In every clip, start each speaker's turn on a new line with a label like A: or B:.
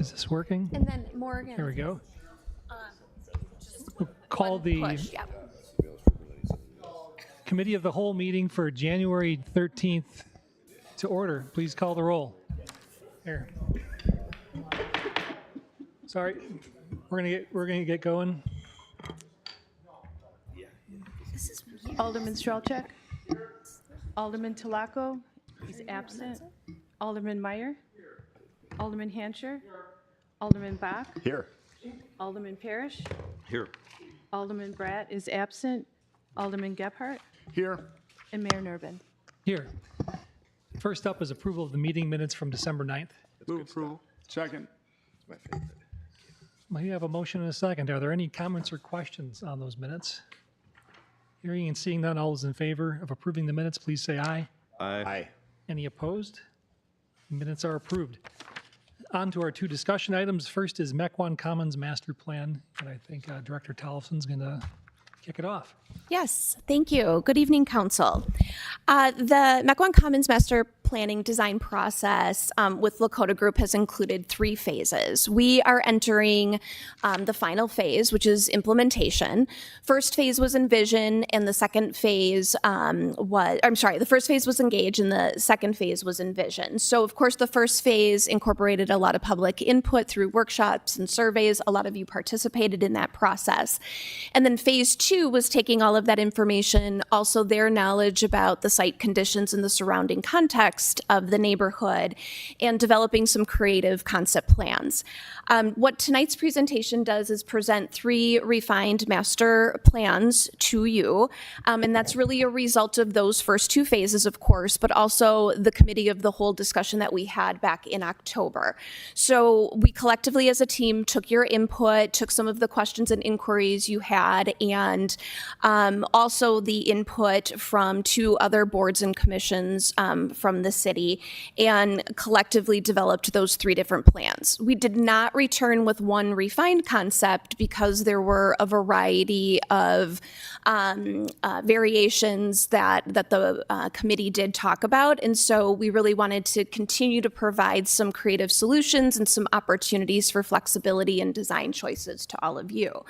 A: Is this working?
B: And then Morgan.
A: Here we go. We'll call the
B: Push, yeah.
A: Committee of the Whole meeting for January 13th to order. Please call the roll. Here. Sorry, we're gonna get going.
C: Alderman Strelchak. Alderman Talaco. He's absent. Alderman Meyer. Alderman Hancher. Alderman Bach.
D: Here.
C: Alderman Parrish.
D: Here.
C: Alderman Bratt is absent. Alderman Gephardt.
D: Here.
C: And Mayor Nurbin.
A: Here. First up is approval of the meeting minutes from December 9th.
D: Move approval. Second.
A: We have a motion and a second. Are there any comments or questions on those minutes? Hearing and seeing none, all those in favor of approving the minutes, please say aye.
D: Aye.
A: Any opposed? Minutes are approved. On to our two discussion items. First is Mequon Commons Master Plan, and I think Director Tollefson's going to kick it off.
B: Yes, thank you. Good evening, Council. The Mequon Commons Master Planning design process with Lakota Group has included 3 phases. We are entering the final phase, which is implementation. First phase was envision, and the second phase the first phase was engage, and the second phase was envision. So, of course, the first phase incorporated a lot of public input through workshops and surveys. A lot of you participated in that process. And then phase 2 was taking all of that information, also their knowledge about the site conditions and the surrounding context of the neighborhood, and developing some creative concept plans. What tonight's presentation does is present 3 refined master plans to you, and that's really a result of those first 2 phases, of course, but also the committee of the whole discussion that we had back in October. So we collectively as a team took your input, took some of the questions and inquiries you had, and also the input from 2 other boards and commissions from the city, and collectively developed those 3 different plans. We did not return with one refined concept because there were a variety of variations that the committee did talk about, and so we really wanted to continue to provide some creative solutions and some opportunities for flexibility and design choices to all of you.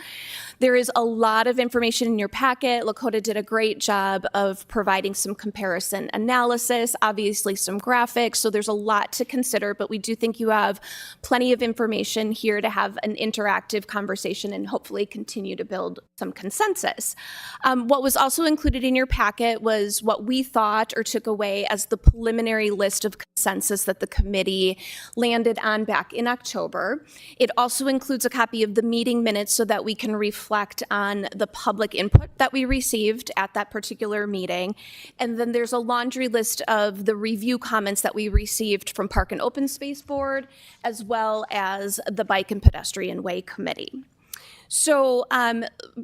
B: There is a lot of information in your packet. Lakota did a great job of providing some comparison analysis, obviously some graphics, so there's a lot to consider, but we do think you have plenty of information here to have an interactive conversation and hopefully continue to build some consensus. What was also included in your packet was what we thought or took away as the preliminary list of consensus that the committee landed on back in October. It also includes a copy of the meeting minutes so that we can reflect on the public input that we received at that particular meeting. And then there's a laundry list of the review comments that we received from Park and Open Space Board, as well as the Bike and Pedestrian Way Committee. So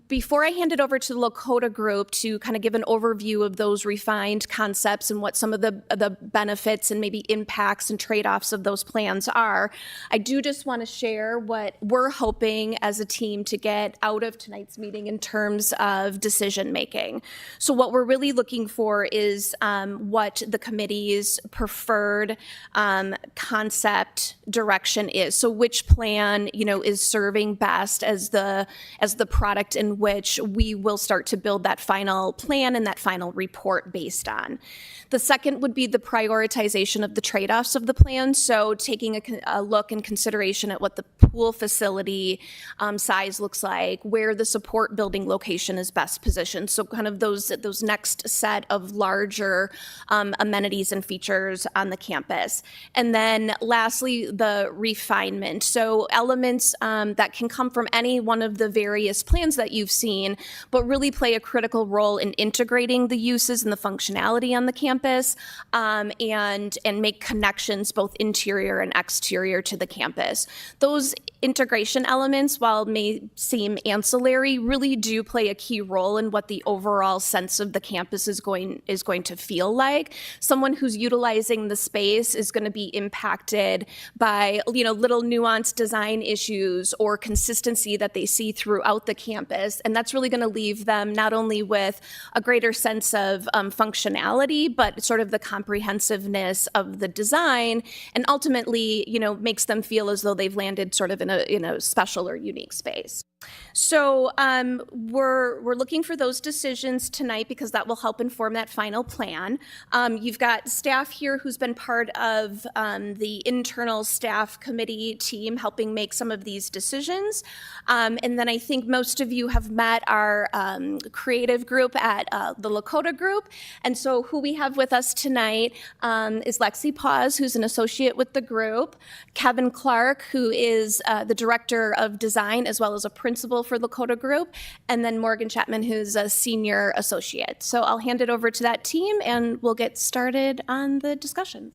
B: before I hand it over to the Lakota Group to kind of give an overview of those refined concepts and what some of the benefits and maybe impacts and trade-offs of those plans are, I do just want to share what we're hoping as a team to get out of tonight's meeting in terms of decision making. So what we're really looking for is what the committee's preferred concept direction is. So which plan, is serving best as the product in which we will start to build that final plan and that final report based on. The second would be the prioritization of the trade-offs of the plan. So taking a look and consideration at what the pool facility size looks like, where the support building location is best positioned. So kind of those next set of larger amenities and features on the campus. And then lastly, the refinement. So elements that can come from any one of the various plans that you've seen, but really play a critical role in integrating the uses and the functionality on the campus, and make connections both interior and exterior to the campus. Those integration elements, while may seem ancillary, really do play a key role in what the overall sense of the campus is going to feel like. Someone who's utilizing the space is going to be impacted by little nuanced design issues or consistency that they they see throughout the campus. And that's really going to leave them not only with a greater sense of functionality, but sort of the comprehensiveness of the design, and ultimately, makes them feel as though they've landed sort of in a special or unique space. So we're looking for those decisions tonight because that will help inform that final plan. You've got staff here who's been part of the internal staff committee team helping make some of these decisions. And then I think most of you have met our creative group at the Lakota group. And so who we have with us tonight is Lexi Paz, who's an associate with the group, Kevin Clark, who is the director of design as well as a principal for Lakota Group, and then Morgan Chapman, who's a senior associate. So I'll hand it over to that team and we'll get started on the discussion.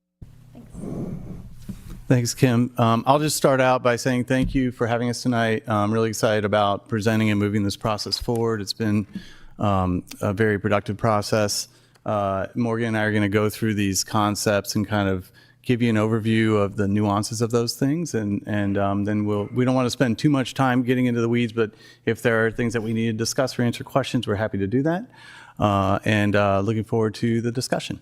E: Thanks, Kim. I'll just start out by saying thank you for having us tonight. I'm really excited about presenting and moving this process forward. It's been a very productive process. Morgan and I are going to go through these concepts and kind of give you an overview of the nuances of those things, and then we don't want to spend too much time getting into the weeds, but if there are things that we need to discuss or answer questions, we're happy to do that, and looking forward to the discussion.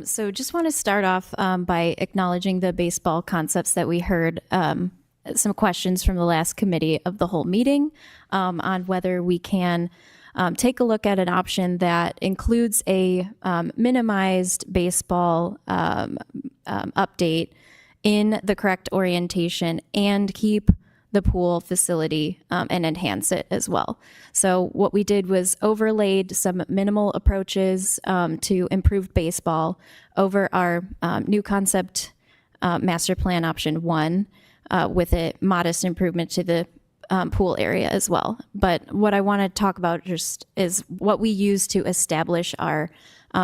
F: So just want to start off by acknowledging the baseball concepts that we heard, some questions from the last committee of the whole meeting on whether we can take a look at an option that includes a minimized baseball update in the correct orientation and keep the pool facility and enhance it as well. So what we did was overlaid some minimal approaches to improved baseball over our new concept master plan option 1 with a modest improvement to the pool area as well. But what I want to talk about just is what we use to establish our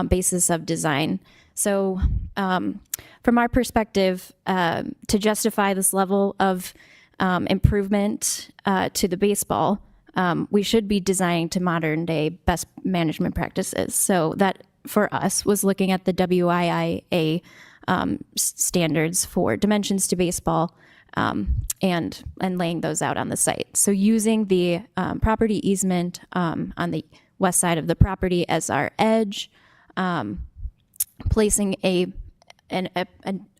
F: basis of design. So from our perspective, to justify this level of improvement to the baseball, we should be designing to modern day best management practices. So that for us was looking at the WIIA standards for dimensions to baseball, and laying those out on the site. So using the property easement on the west side of the property as our edge, placing a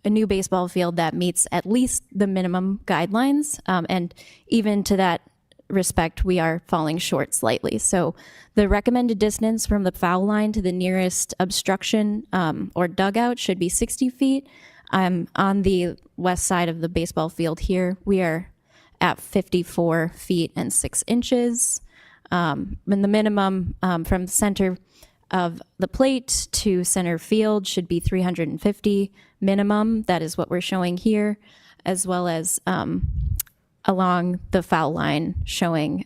F: new baseball field that meets at least the minimum guidelines, and even to that respect, we are falling short slightly. So the recommended distance from the foul line to the nearest obstruction or dugout should be 60 feet. On the west side of the baseball field here, we are at 54 feet and 6 inches. And the minimum from the center of the plate to center field should be 350 minimum. That is what we're showing here, as well as along the foul line showing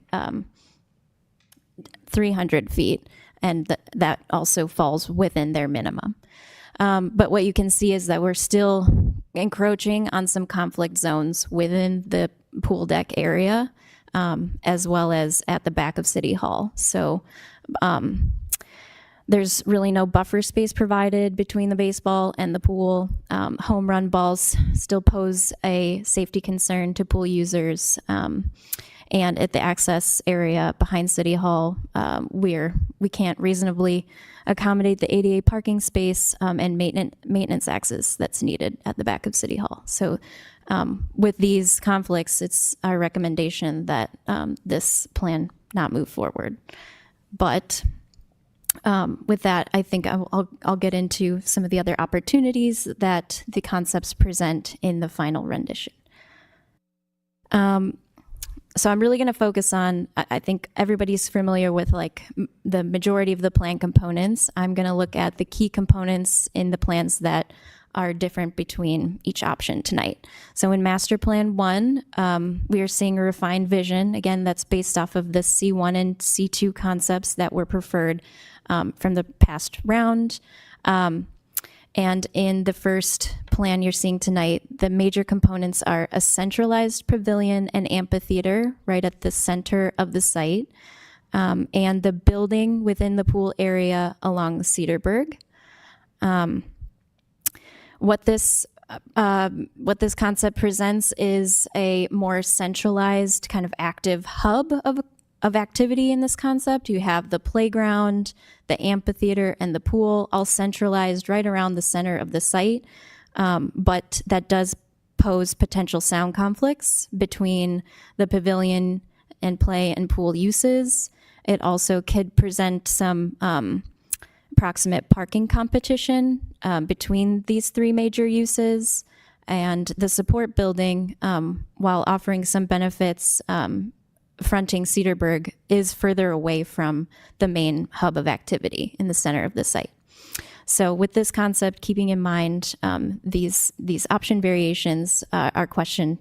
F: 300 feet, and that also falls within their minimum. But what you can see is that we're still encroaching on some conflict zones within the pool deck area, as well as at the back of City Hall. So there's really no buffer space provided between the baseball and the pool. Home run balls still pose a safety concern to pool users. And at the access area behind City Hall, we can't reasonably accommodate the ADA parking space and maintenance access that's needed at the back of City Hall. So with these conflicts, it's our recommendation that this plan not move forward. But with that, I think I'll get into some of the other opportunities that the concepts present in the final rendition. So I'm really going to focus on, I think everybody's familiar with like the majority of the plan components. I'm going to look at the key components in the plans that are different between each option tonight. So in Master Plan 1, we are seeing a refined vision. Again, that's based off of the C1 and C2 concepts that were preferred from the past round. And in the first plan you're seeing tonight, the major components are a centralized pavilion and amphitheater right at the center of the site, and the building within the pool area along Cedarburg. What this what this concept presents is a more centralized kind of active hub of activity in this concept. You have the playground, the amphitheater, and the pool all centralized right around the center of the site. But that does pose potential sound conflicts between the pavilion and play and pool uses. It also could present some proximate parking competition between these three major uses. And the support building, while offering some benefits, fronting Cedarburg, is further away from the main hub of activity in the center of the site. So with this concept, keeping in mind these option variations, our question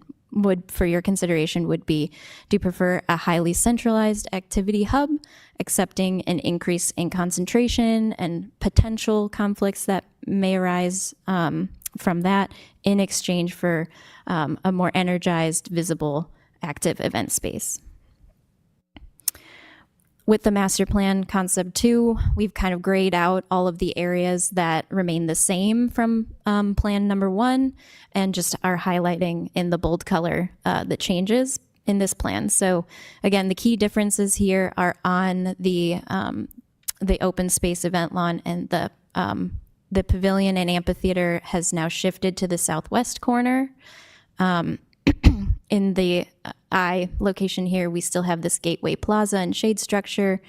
F: for your consideration would be, do you prefer a highly centralized activity hub, accepting an increase in concentration and potential conflicts that may arise from that in exchange for a more energized, visible, active event space? With the master plan concept 2, we've kind of grayed out all of the areas that remain the same from plan number 1 and just are highlighting in the bold color the changes in this plan. So again, the key differences here are on the open space event lawn, and the pavilion and amphitheater has now shifted to the southwest corner. In the I location here, we still have this gateway plaza and shade structure.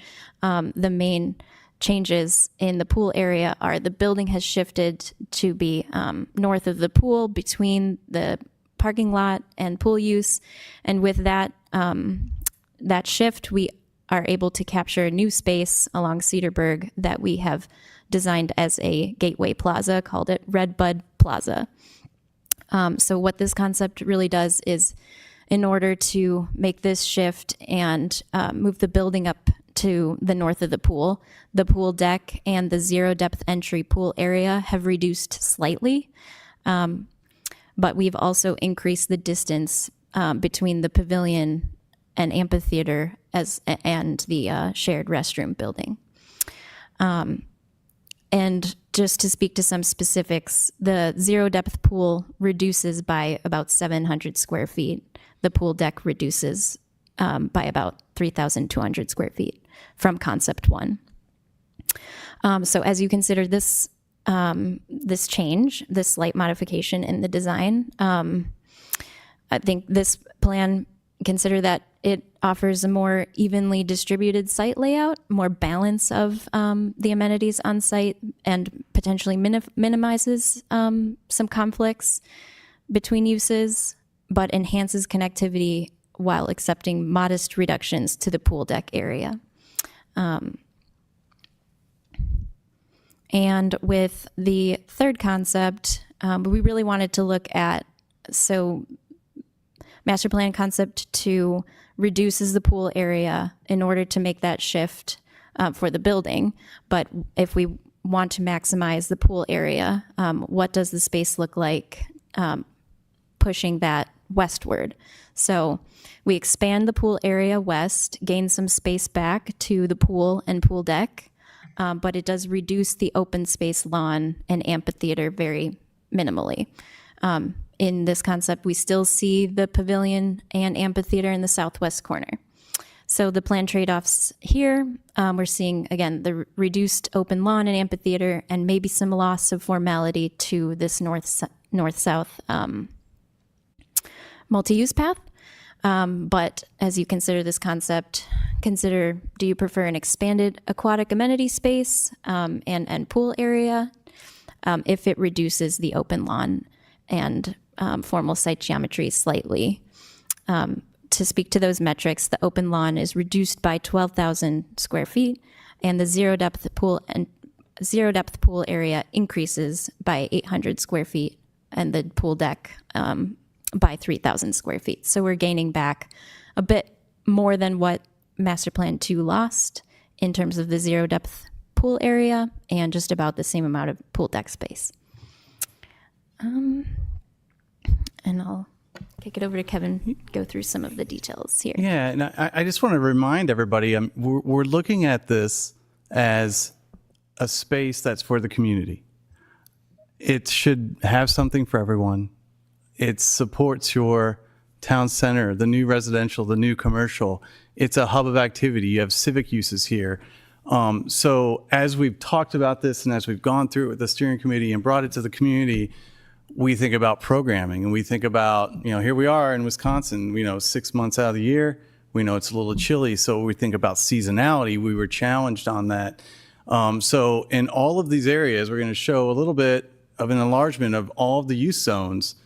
F: The main changes in the pool area are the building has shifted to be north of the pool between the parking lot and pool use. And with that, that shift, we are able to capture a new space along Cedarburg that we have designed as a gateway plaza, called it Redbud Plaza. So what this concept really does is, in order to make this shift and move the building up to the north of the pool deck and the zero depth entry pool area have reduced slightly. But we've also increased the distance between the pavilion and amphitheater and the shared restroom building. And just to speak to some specifics, the zero depth pool reduces by about 700 square feet. The pool deck reduces by about 3,200 square feet from concept 1. So as you consider this change, this slight modification in the design, I think this plan, consider that it offers a more evenly distributed site layout, more balance of the amenities on site, and potentially minimizes some conflicts between uses, but enhances connectivity while accepting modest reductions to the pool deck area. And with the third concept, we really wanted to look at, so master plan concept 2 reduces the pool area in order to make that shift for the building. But if we want to maximize the pool area, what does the space look like pushing that westward? So we expand the pool area west, gain some space back to the pool and pool deck, but it does reduce the open space lawn and amphitheater very minimally. In this concept, we still see the pavilion and amphitheater in the southwest corner. So the planned trade-offs here, we're seeing, again, the reduced open lawn and amphitheater, and maybe some loss of formality to this north-south multi-use path. But as you consider this concept, consider, do you prefer an expanded aquatic amenity space and pool area if it reduces the open lawn and formal site geometry slightly? To speak to those metrics, the open lawn is reduced by 12,000 square feet, and the zero depth pool area increases by 800 square feet, and the pool deck by 3,000 square feet. So we're gaining back a bit more than what Master Plan 2 lost in terms of the zero depth pool area, and just about the same amount of pool deck space. And I'll kick it over to Kevin, go through some of the details here.
E: Yeah, and I just want to remind everybody, we're looking at this as a space that's for the community. it should have something for everyone. It supports your town center, the new residential, the new commercial. It's a hub of activity. You have civic uses here. So as we've talked about this and as we've gone through it with the steering committee and brought it to the community, we think about programming and we think about, here we are in Wisconsin, 6 months out of the year. We know it's a little chilly, so we think about seasonality. We were challenged on that. So in all of these areas, we're going to show a little bit of an enlargement of all of the use zones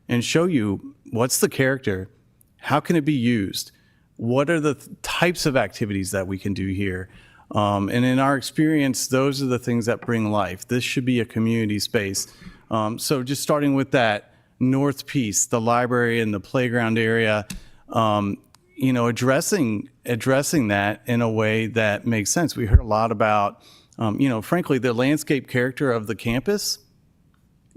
E: and show you what's the character, how can it be used, what are the types of activities that we can do here. And in our experience, those are the things that bring life. This should be a community space. So just starting with that north piece, the library and the playground area, addressing that in a way that makes sense. We heard a lot about, frankly, the landscape character of the campus.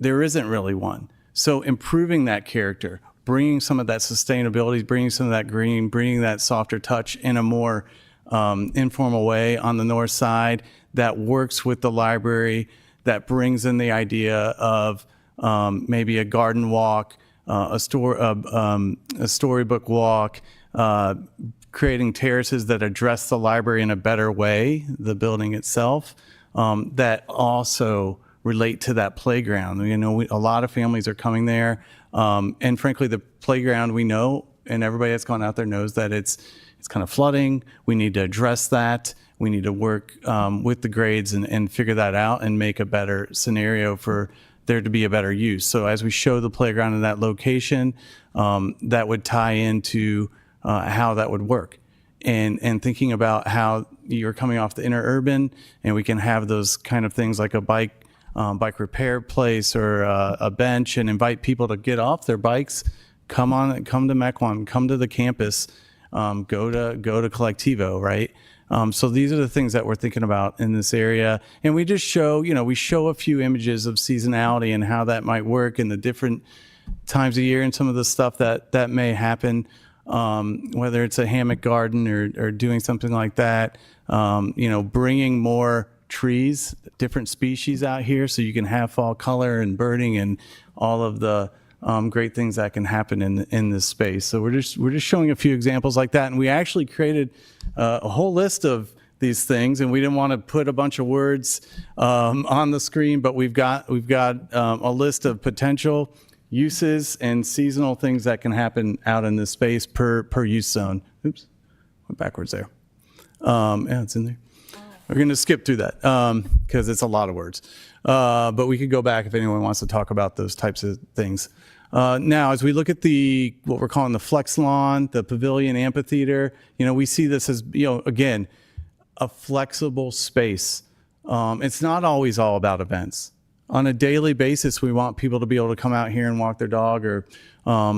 E: There isn't really one. So improving that character, bringing some of that sustainability, bringing some of that green, bringing that softer touch in a more informal way on the north side that works with the library, that brings in the idea of maybe a garden walk, a storybook walk, creating terraces that address the library in a better way, the building itself, that also relate to that playground. A lot of families are coming there, and frankly, the playground we know, and everybody that's gone out there knows that it's kind of flooding. We need to address that. We need to work with the grades and figure that out and make a better scenario for there to be a better use. So as we show the playground in that location, that would tie into how that would work. And thinking about how you're coming off the interurban and we can have those kind of things like a bike repair place or a bench and invite people to get off their bikes, come to Mequon, come to the campus, go to Collectivo, right? So these are the things that we're thinking about in this area. And we just show, we show a few images of seasonality and how that might work in the different times of year and some of the stuff that may happen, whether it's a hammock garden or doing something like that, bringing more trees, different species out here so you can have fall color and birding and all of the great things that can happen in this space. So we're just showing a few examples like that, and we actually created a whole list of these things, and we didn't want to put a bunch of words on the screen, but we've got a list of potential uses and seasonal things that can happen out in this space per use zone. Oops, went backwards there. Yeah, it's in there. We're going to skip through that because it's a lot of words. But we could go back if anyone wants to talk about those types of things. Now, as we look at what we're calling the flex lawn, the pavilion amphitheater, we see this as, again, a flexible space. It's not always all about events. On a daily basis, we want people to be able to come out here and walk their dog or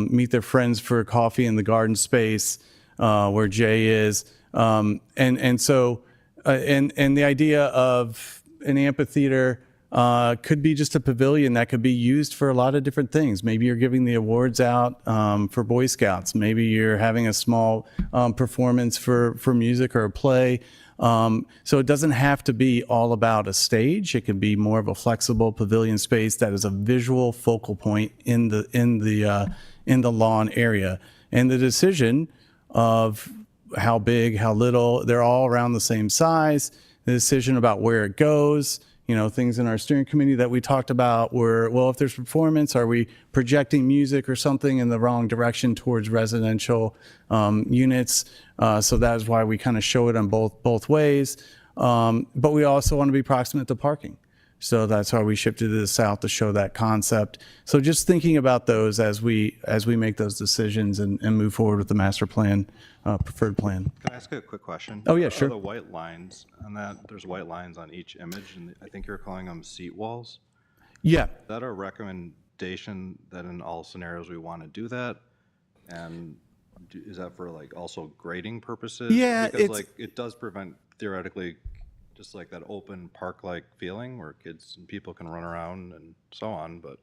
E: meet their friends for coffee in the garden space where Jay is. And the idea of an amphitheater could be just a pavilion that could be used for a lot of different things. Maybe you're giving the awards out for Boy Scouts. Maybe you're having a small performance for music or a play. So it doesn't have to be all about a stage. It can be more of a flexible pavilion space that is a visual focal point in the lawn area. And the decision of how big, how little, they're all around the same size. The decision about where it goes, things in our steering committee that we talked about were, well, if there's performance, are we projecting music or something in the wrong direction towards residential units? So that is why we kind of show it on both ways. But we also want to be proximate to parking. So that's why we shifted to the south to show that concept. So just thinking about those as we make those decisions and move forward with the master plan, preferred plan.
G: Can I ask a quick question?
E: Oh, yeah, sure.
G: The white lines on that, there's white lines on each image, and I think you're calling them seat walls.
E: Yeah.
G: Is that a recommendation that in all scenarios we want to do that? And is that for also grading purposes?
E: Yeah,
G: because it does prevent theoretically just that open park-like feeling where kids and people can run around and so on, but.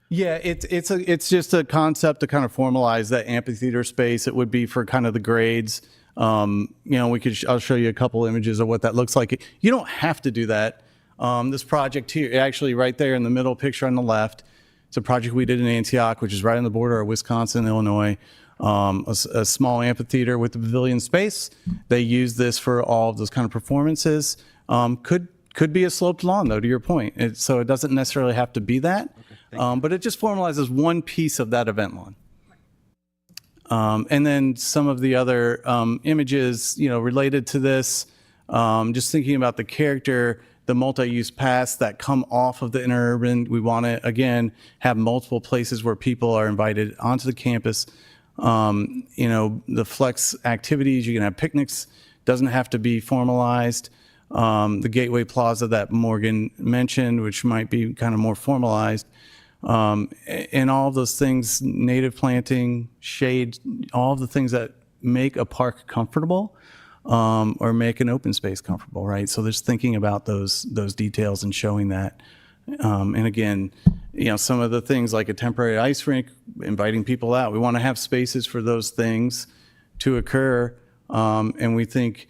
E: Yeah, it's just a concept to kind of formalize that amphitheater space. It would be for kind of the grades. I'll show you a couple images of what that looks like. You don't have to do that. This project here, actually right there in the middle picture on the left, it's a project we did in Antioch, which is right on the border of Wisconsin, Illinois. A small amphitheater with the pavilion space. They use this for all of those kind of performances. Could be a sloped lawn, though, to your point. So it doesn't necessarily have to be that, but it just formalizes one piece of that event lawn. And then some of the other images, related to this, just thinking about the character, the multi-use paths that come off of the interurban. We want to, again, have multiple places where people are invited onto the campus. The flex activities, you can have picnics, doesn't have to be formalized. The Gateway Plaza that Morgan mentioned, which might be kind of more formalized. And all of those things, native planting, shade, all of the things that make a park comfortable, or make an open space comfortable, right? So there's thinking about those details and showing that. And again, some of the things like a temporary ice rink, inviting people out. We want to have spaces for those things to occur. And we think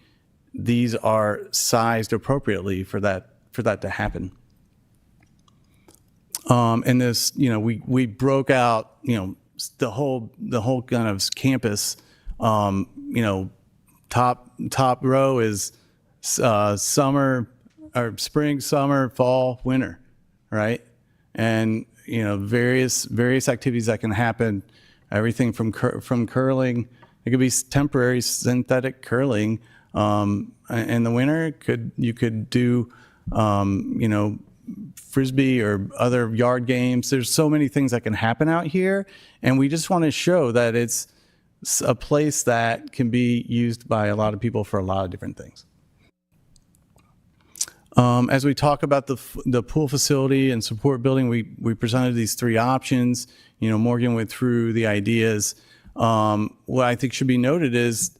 E: these are sized appropriately for that to happen. And this, we broke out, the whole kind of campus. Top row is summer or spring, summer, fall, winter, right? And various activities that can happen. Everything from curling. It could be temporary synthetic curling. In the winter, you could do, frisbee or other yard games. There's so many things that can happen out here, and we just want to show that it's a place that can be used by a lot of people for a lot of different things. As we talk about the pool facility and support building, we presented these three options. Morgan went through the ideas. What I think should be noted is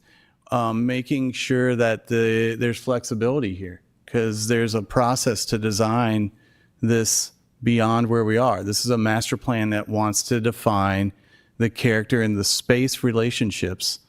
E: making sure that there's flexibility here, because there's a process to design this beyond where we are. This is a master plan that wants to define the character and the space relationships.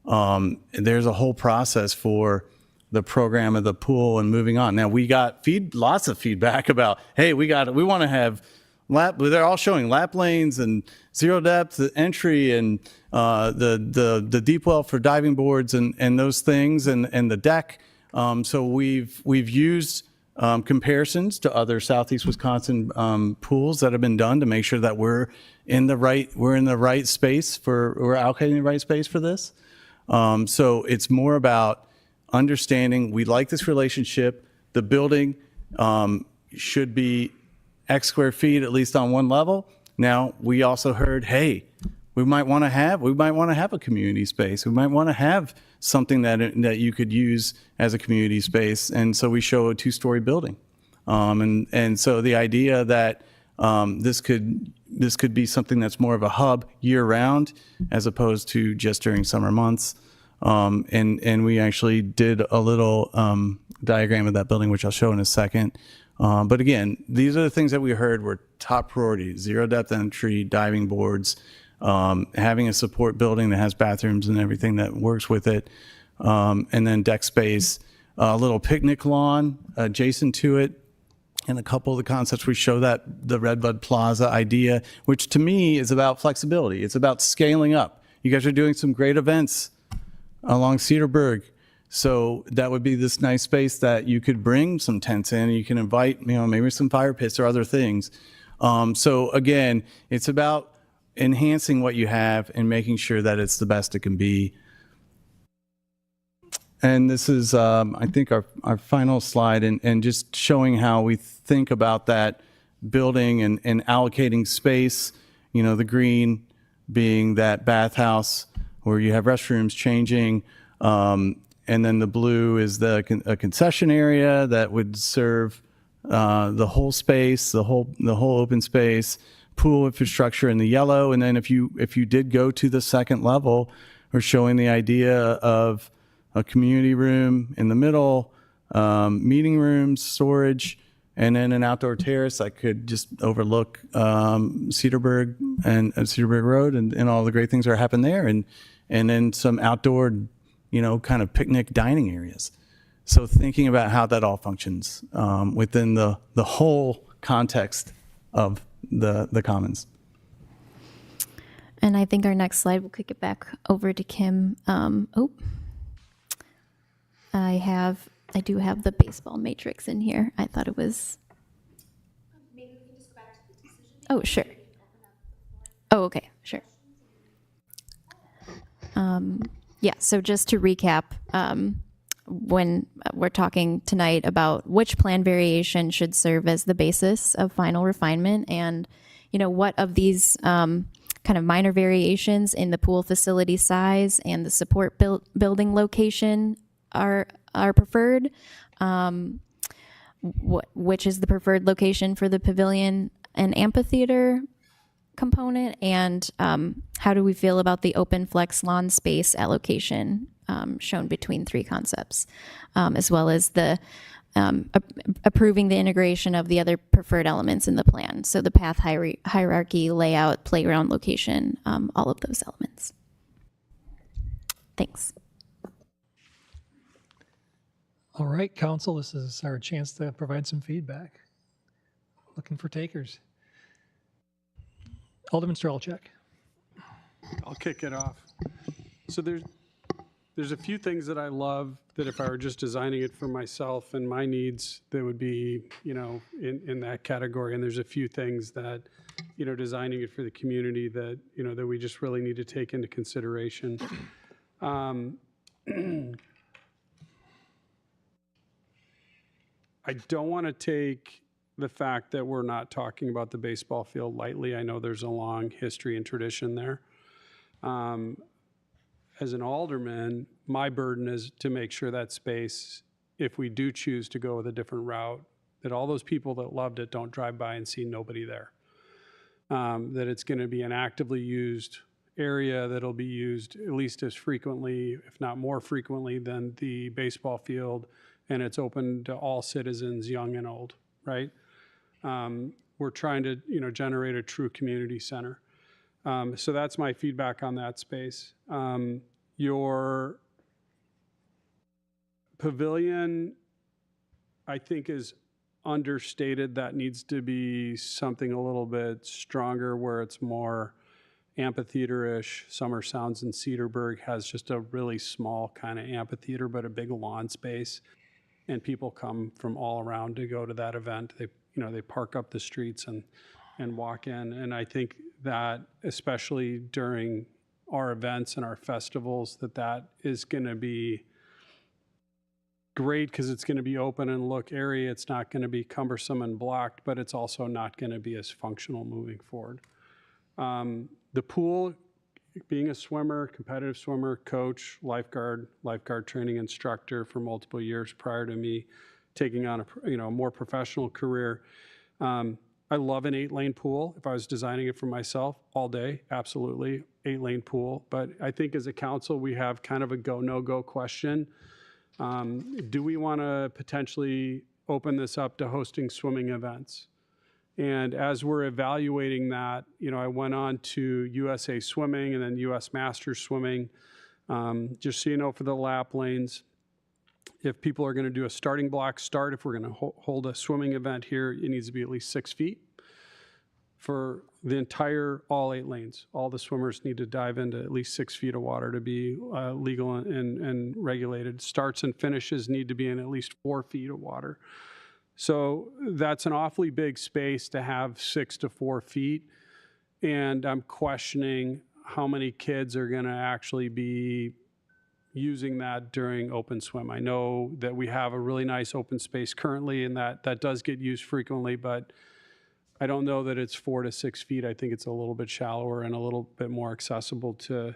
E: There's a whole process for the program of the pool and moving on. Now, we got lots of feedback about, hey, we want to have they're all showing lap lanes and zero depth entry and the deep well for diving boards and those things and the deck. So we've used comparisons to other Southeast Wisconsin pools that have been done to make sure that we're in the right space we're allocating the right space for this. So it's more about understanding we like this relationship. The building should be X square feet, at least on one level. Now, we also heard, hey, we might want to have a community space. We might want to have something that you could use as a community space. And so we show a 2-story building. And so the idea that this could be something that's more of a hub year round as opposed to just during summer months. And we actually did a little diagram of that building, which I'll show in a second. But again, these are the things that we heard were top priorities: zero depth entry, diving boards, having a support building that has bathrooms and everything that works with it, and then deck space, a little picnic lawn adjacent to it, and a couple of the concepts we show that the Redbud Plaza idea, which to me is about flexibility. It's about scaling up. You guys are doing some great events along Cedarburg. So that would be this nice space that you could bring some tents in. You can invite, maybe some fire pits or other things. So again, it's about enhancing what you have and making sure that it's the best it can be. And this is, I think, our final slide, and just showing how we think about that building and allocating space. The green being that bathhouse where you have restrooms changing. And then the blue is a concession area that would serve the whole space, the whole open space, pool infrastructure in the yellow. And then if you did go to the second level, we're showing the idea of a community room in the middle, meeting rooms, storage, and then an outdoor terrace that could just overlook Cedarburg and Cedarburg Road and all the great things that happen there, and then some outdoor kind of picnic dining areas. So thinking about how that all functions within the whole context of the commons.
F: And I think our next slide, we'll kick it back over to Kim. I do have the baseball matrix in here. I thought it was. Maybe we can just go back to the decision. Oh, sure. Oh, okay, sure. Yeah, so just to recap, when we're talking tonight about which plan variation should serve as the basis of final refinement, and what of these kind of minor variations in the pool facility size and the support building location are preferred, which is the preferred location for the pavilion and amphitheater component, and how do we feel about the open flex lawn space allocation shown between three concepts, as well as the approving the integration of the other preferred elements in the plan. So the path hierarchy, layout, playground location, all of those elements. Thanks.
A: All right, council, this is our chance to provide some feedback. Looking for takers. Alderman Strelchak.
D: I'll kick it off. So there's a few things that I love that if I were just designing it for myself and my needs, that would be, in that category. And there's a few things that, designing it for the community that, that we just really need to take into consideration. I don't want to take the fact that we're not talking about the baseball field lightly. I know there's a long history and tradition there. As an alderman, my burden is to make sure that space, if we do choose to go with a different route, that all those people that loved it don't drive by and see nobody there. That it's going to be an actively used area that'll be used at least as frequently, if not more frequently, than the baseball field, and it's open to all citizens, young and old, right? We're trying to, generate a true community center. So that's my feedback on that space. Your pavilion, I think, is understated. That needs to be something a little bit stronger, where it's more amphitheater-ish. Summer Sounds in Cedarburg has just a really small kind of amphitheater, but a big lawn space. And people come from all around to go to that event. They park up the streets and walk in. And I think that, especially during our events and our festivals, that is going to be great, because it's going to be open and look airy. It's not going to be cumbersome and blocked, but it's also not going to be as functional moving forward. The pool, being a swimmer, competitive swimmer, coach, lifeguard training instructor for multiple years prior to me taking on a more professional career. I love an 8-lane pool. If I was designing it for myself all day, absolutely 8-lane pool. But I think as a council, we have kind of a go, no go question. Do we want to potentially open this up to hosting swimming events? And as we're evaluating that, I went on to USA Swimming and then US Masters Swimming. Just so you know, for the lap lanes, if people are going to do a starting block start, if we're going to hold a swimming event here, it needs to be at least 6 feet. For the entire, all 8 lanes, all the swimmers need to dive into at least 6 feet of water to be legal and regulated. Starts and finishes need to be in at least 4 feet of water. So that's an awfully big space to have 6 to 4 feet. And I'm questioning how many kids are going to actually be using that during open swim. I know that we have a really nice open space currently, and that does get used frequently, but I don't know that it's 4 to 6 feet. I think it's a little bit shallower and a little bit more accessible to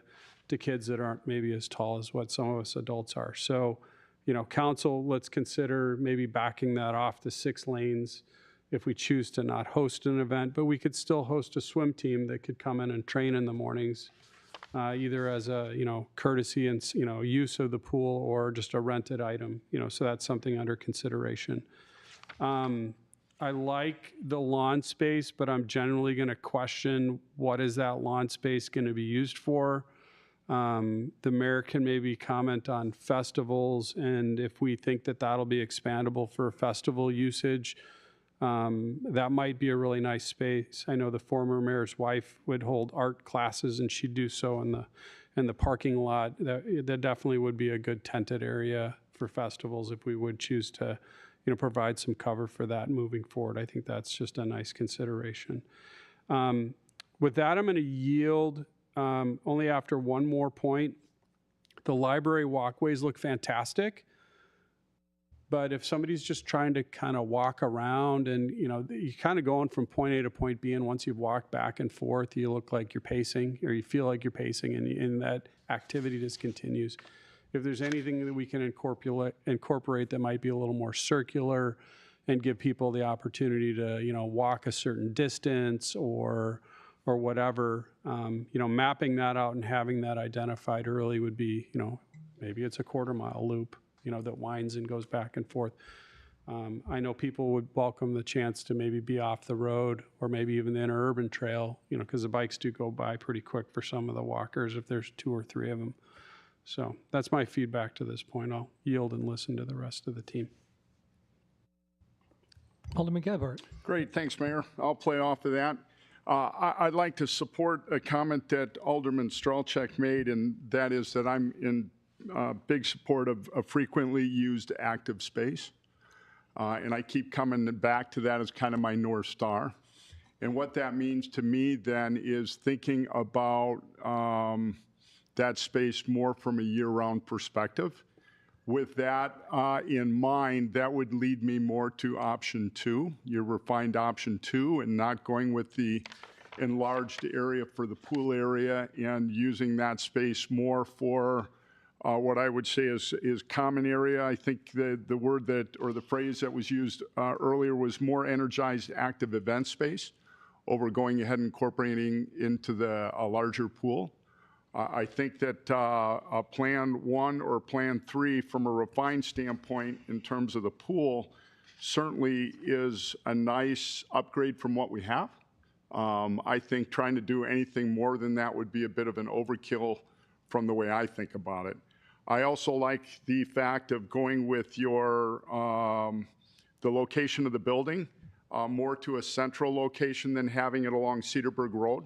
D: kids that aren't maybe as tall as what some of us adults are. So, council, let's consider maybe backing that off to 6 lanes if we choose to not host an event, but we could still host a swim team that could come in and train in the mornings, either as a, courtesy and, use of the pool, or just a rented item, so that's something under consideration. I like the lawn space, but I'm generally going to question what is that lawn space going to be used for. The mayor can maybe comment on festivals, and if we think that that'll be expandable for festival usage, that might be a really nice space. I know the former mayor's wife would hold art classes, and she'd do so in the parking lot. That definitely would be a good tented area for festivals if we would choose to, provide some cover for that moving forward. I think that's just a nice consideration. With that, I'm going to yield only after one more point. The library walkways look fantastic. But if somebody's just trying to kind of walk around and, you're kind of going from point A to point B, and once you've walked back and forth, you look like you're pacing, or you feel like you're pacing, and that activity just continues. If there's anything that we can incorporate that might be a little more circular and give people the opportunity to, walk a certain distance or whatever, mapping that out and having that identified early would be, maybe it's a quarter-mile loop, that winds and goes back and forth. I know people would welcome the chance to maybe be off the road or maybe even the interurban trail, because the bikes do go by pretty quick for some of the walkers if there's 2 or 3 of them. So that's my feedback to this point. I'll yield and listen to the rest of the team.
A: Alderman Gebhardt.
H: Great, thanks, Mayor. I'll play off of that. I'd like to support a comment that Alderman Stralchek made, and that is that I'm in big support of a frequently used active space. And I keep coming back to that as kind of my North Star. And what that means to me then is thinking about that space more from a year-round perspective. With that in mind, that would lead me more to option 2, your refined option 2, and not going with the enlarged area for the pool area and using that space more for what I would say is common area. I think the word that, or the phrase that was used earlier was more energized active event space over going ahead and incorporating into a larger pool. I think that Plan 1 or Plan 3 from a refined standpoint in terms of the pool certainly is a nice upgrade from what we have. I think trying to do anything more than that would be a bit of an overkill from the way I think about it. I also like the fact of going with your the location of the building more to a central location than having it along Cedarburg Road,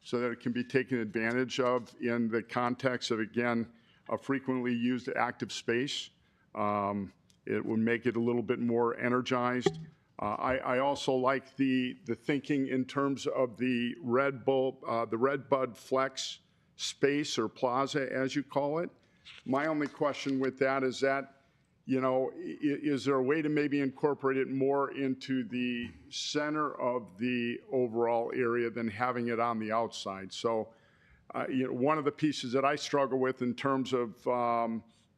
H: so that it can be taken advantage of in the context of, again, a frequently used active space. It would make it a little bit more energized. I also like the thinking in terms of the Red Bud Flex space or plaza, as you call it. My only question with that is that, is there a way to maybe incorporate it more into the center of the overall area than having it on the outside? So, one of the pieces that I struggle with in terms of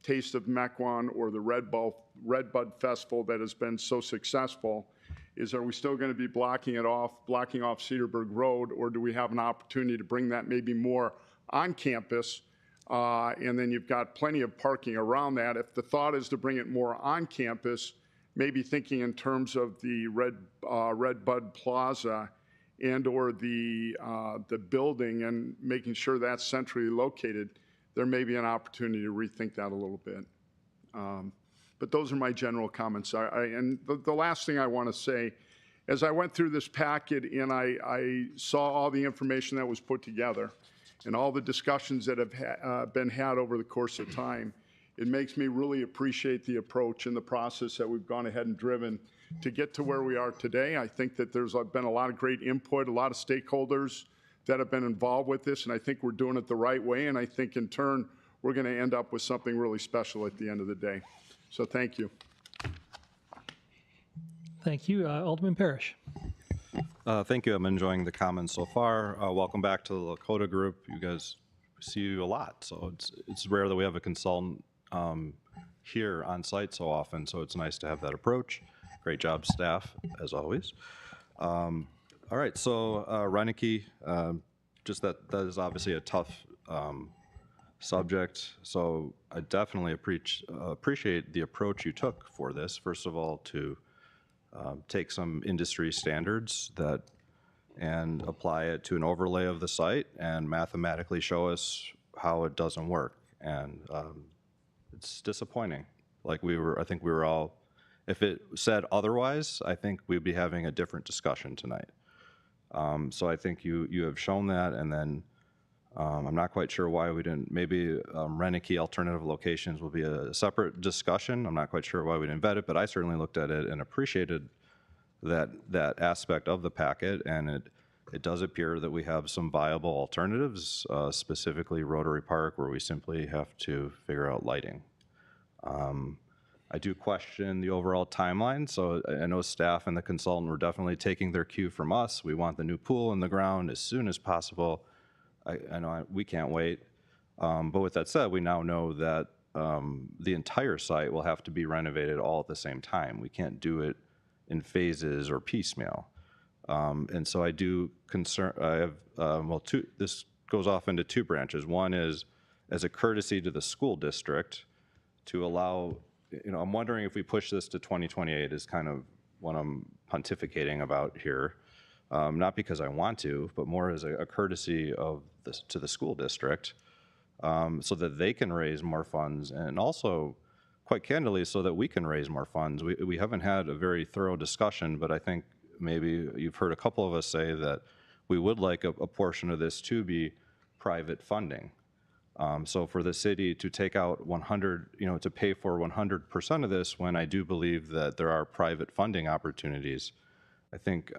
H: Taste of Mequon or the Red Bud Festival that has been so successful is, are we still going to be blocking off Cedarburg Road, or do we have an opportunity to bring that maybe more on campus? And then you've got plenty of parking around that. If the thought is to bring it more on campus, maybe thinking in terms of the Red Bud Plaza and or the building and making sure that's centrally located, there may be an opportunity to rethink that a little bit. But those are my general comments. And the last thing I want to say, as I went through this packet and I saw all the information that was put together, and all the discussions that have been had over the course of time, it makes me really appreciate the approach and the process that we've gone ahead and driven to get to where we are today. I think that there's been a lot of great input, a lot of stakeholders that have been involved with this, and I think we're doing it the right way, and I think in turn, we're going to end up with something really special at the end of the day. So thank you.
A: Thank you. Alderman Parrish.
G: Thank you. I'm enjoying the comments so far. Welcome back to the Lakota group. You guys see you a lot, so it's rare that we have a consultant here on site so often, so it's nice to have that approach. Great job, staff, as always. All right, so Reineke, just that is obviously a tough subject, so I definitely appreciate the approach you took for this. First of all, to take some industry standards and apply it to an overlay of the site and mathematically show us how it doesn't work. And it's disappointing. Like I think we were all, if it said otherwise, I think we'd be having a different discussion tonight. So I think you have shown that, and then I'm not quite sure why we didn't, maybe Renicky alternative locations will be a separate discussion. I'm not quite sure why we didn't vet it, but I certainly looked at it and appreciated that aspect of the packet, and it does appear that we have some viable alternatives, specifically Rotary Park, where we simply have to figure out lighting. I do question the overall timeline, so I know staff and the consultant were definitely taking their cue from us. We want the new pool in the ground as soon as possible. I know we can't wait. But with that said, we now know that the entire site will have to be renovated all at the same time. We can't do it in phases or piecemeal. And so I do I have, this goes off into two branches. One is as a courtesy to the school district to allow, I'm wondering if we push this to 2028 is kind of what I'm pontificating about here. Not because I want to, but more as a courtesy to the school district, so that they can raise more funds, and also, quite candidly, so that we can raise more funds. We haven't had a very thorough discussion, but I think maybe you've heard a couple of us say that we would like a portion of this to be private funding. So for the city to take out 100, to pay for 100% of this, when I do believe that there are private funding opportunities, I think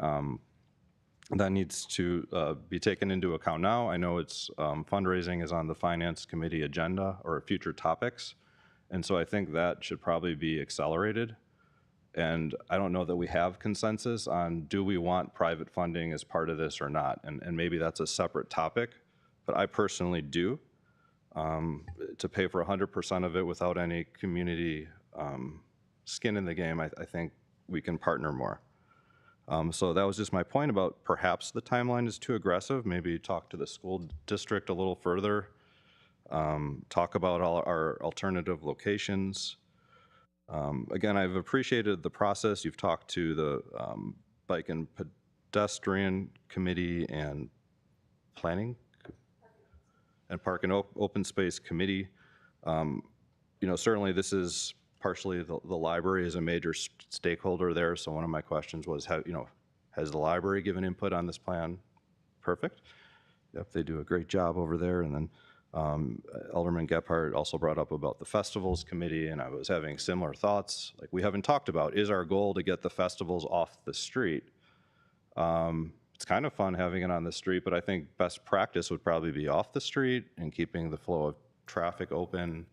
G: that needs to be taken into account now. I know it's fundraising is on the Finance Committee agenda or future topics, and so I think that should probably be accelerated. And I don't know that we have consensus on do we want private funding as part of this or not, and maybe that's a separate topic, but I personally do. To pay for 100% of it without any community skin in the game, I think we can partner more. So that was just my point about perhaps the timeline is too aggressive. Maybe talk to the school district a little further. Talk about all our alternative locations. Again, I've appreciated the process. You've talked to the Bike and Pedestrian Committee and Planning and Park and Open Space Committee. Certainly this is partially the library is a major stakeholder there. So one of my questions was, has the library given input on this plan? Perfect. Yep, they do a great job over there. And then Alderman Gephardt also brought up about the festivals committee, and I was having similar thoughts. Like, we haven't talked about, is our goal to get the festivals off the street? It's kind of fun having it on the street, but I think best practice would probably be off the street and keeping the flow of traffic open.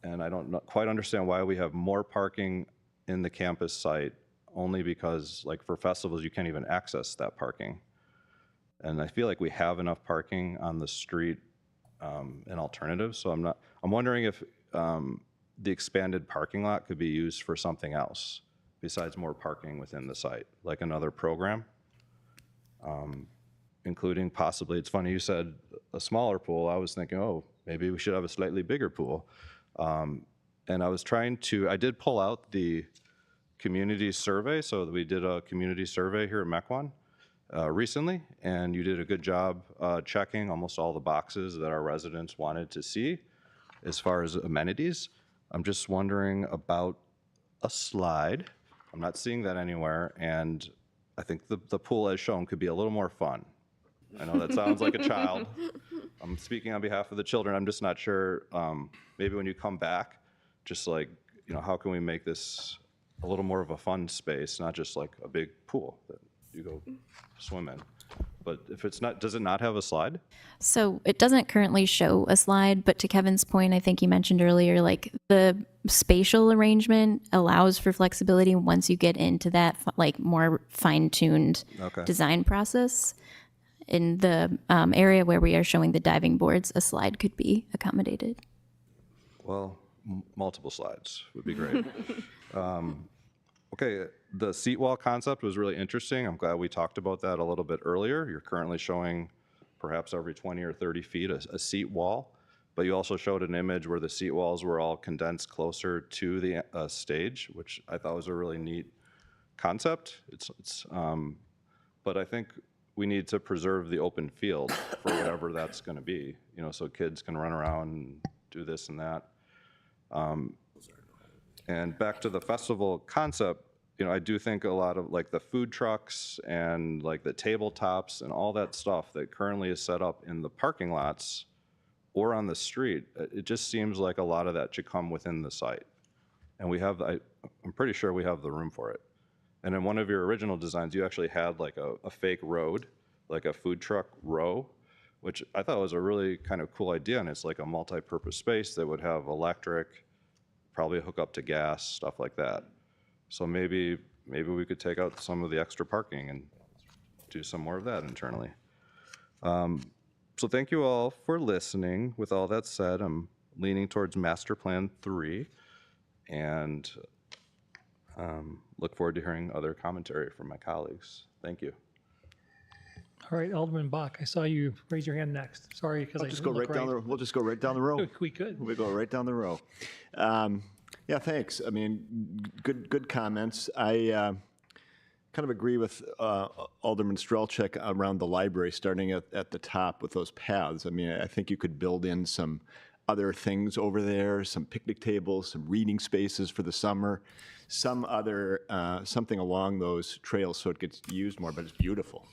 G: And I don't quite understand why we have more parking in the campus site, only because, like, for festivals, you can't even access that parking. And I feel like we have enough parking on the street and alternatives. So I'm wondering if the expanded parking lot could be used for something else besides more parking within the site, like another program, including possibly, it's funny you said a smaller pool. I was thinking, oh, maybe we should have a slightly bigger pool. And I did pull out the community survey. So we did a community survey here at Mequon recently, and you did a good job checking almost all the boxes that our residents wanted to see as far as amenities. I'm just wondering about a slide. I'm not seeing that anywhere, and I think the pool as shown could be a little more fun. I know that sounds like a child. I'm speaking on behalf of the children. I'm just not sure. Maybe when you come back, just like, how can we make this a little more of a fun space, not just like a big pool that you go swim in. But if it's not, does it not have a slide?
F: So it doesn't currently show a slide, but to Kevin's point, I think you mentioned earlier, like the spatial arrangement allows for flexibility once you get into that like more fine-tuned design process. In the area where we are showing the diving boards, a slide could be accommodated.
G: Well, multiple slides would be great. Okay, the seat wall concept was really interesting. I'm glad we talked about that a little bit earlier. You're currently showing perhaps every 20 or 30 feet a seat wall, but you also showed an image where the seat walls were all condensed closer to the stage, which I thought was a really neat concept. But I think we need to preserve the open field for whatever that's going to be, so kids can run around and do this and that. And back to the festival concept, I do think a lot of like the food trucks and like the tabletops and all that stuff that currently is set up in the parking lots or on the street, it just seems like a lot of that should come within the site. And I'm pretty sure we have the room for it. And in one of your original designs, you actually had like a fake road, like a food truck row, which I thought was a really kind of cool idea. And it's like a multi-purpose space that would have electric, probably hook up to gas, stuff like that. So maybe we could take out some of the extra parking and do some more of that internally. So thank you all for listening. With all that said, I'm leaning towards Master Plan 3 and look forward to hearing other commentary from my colleagues. Thank you.
A: All right, Alderman Bach, I saw you raise your hand next. Sorry, because I
I: Just
A: didn't
I: go
A: look
I: right down the. We'll just go right down the row.
A: We could.
I: We go right down the row. Yeah, thanks. I mean, good comments. I kind of agree with Alderman Strelchek around the library, starting at the top with those paths. I mean, I think you could build in some other things over there, some picnic tables, some reading spaces for the summer, some other, something along those trails so it gets used more, but it's beautiful.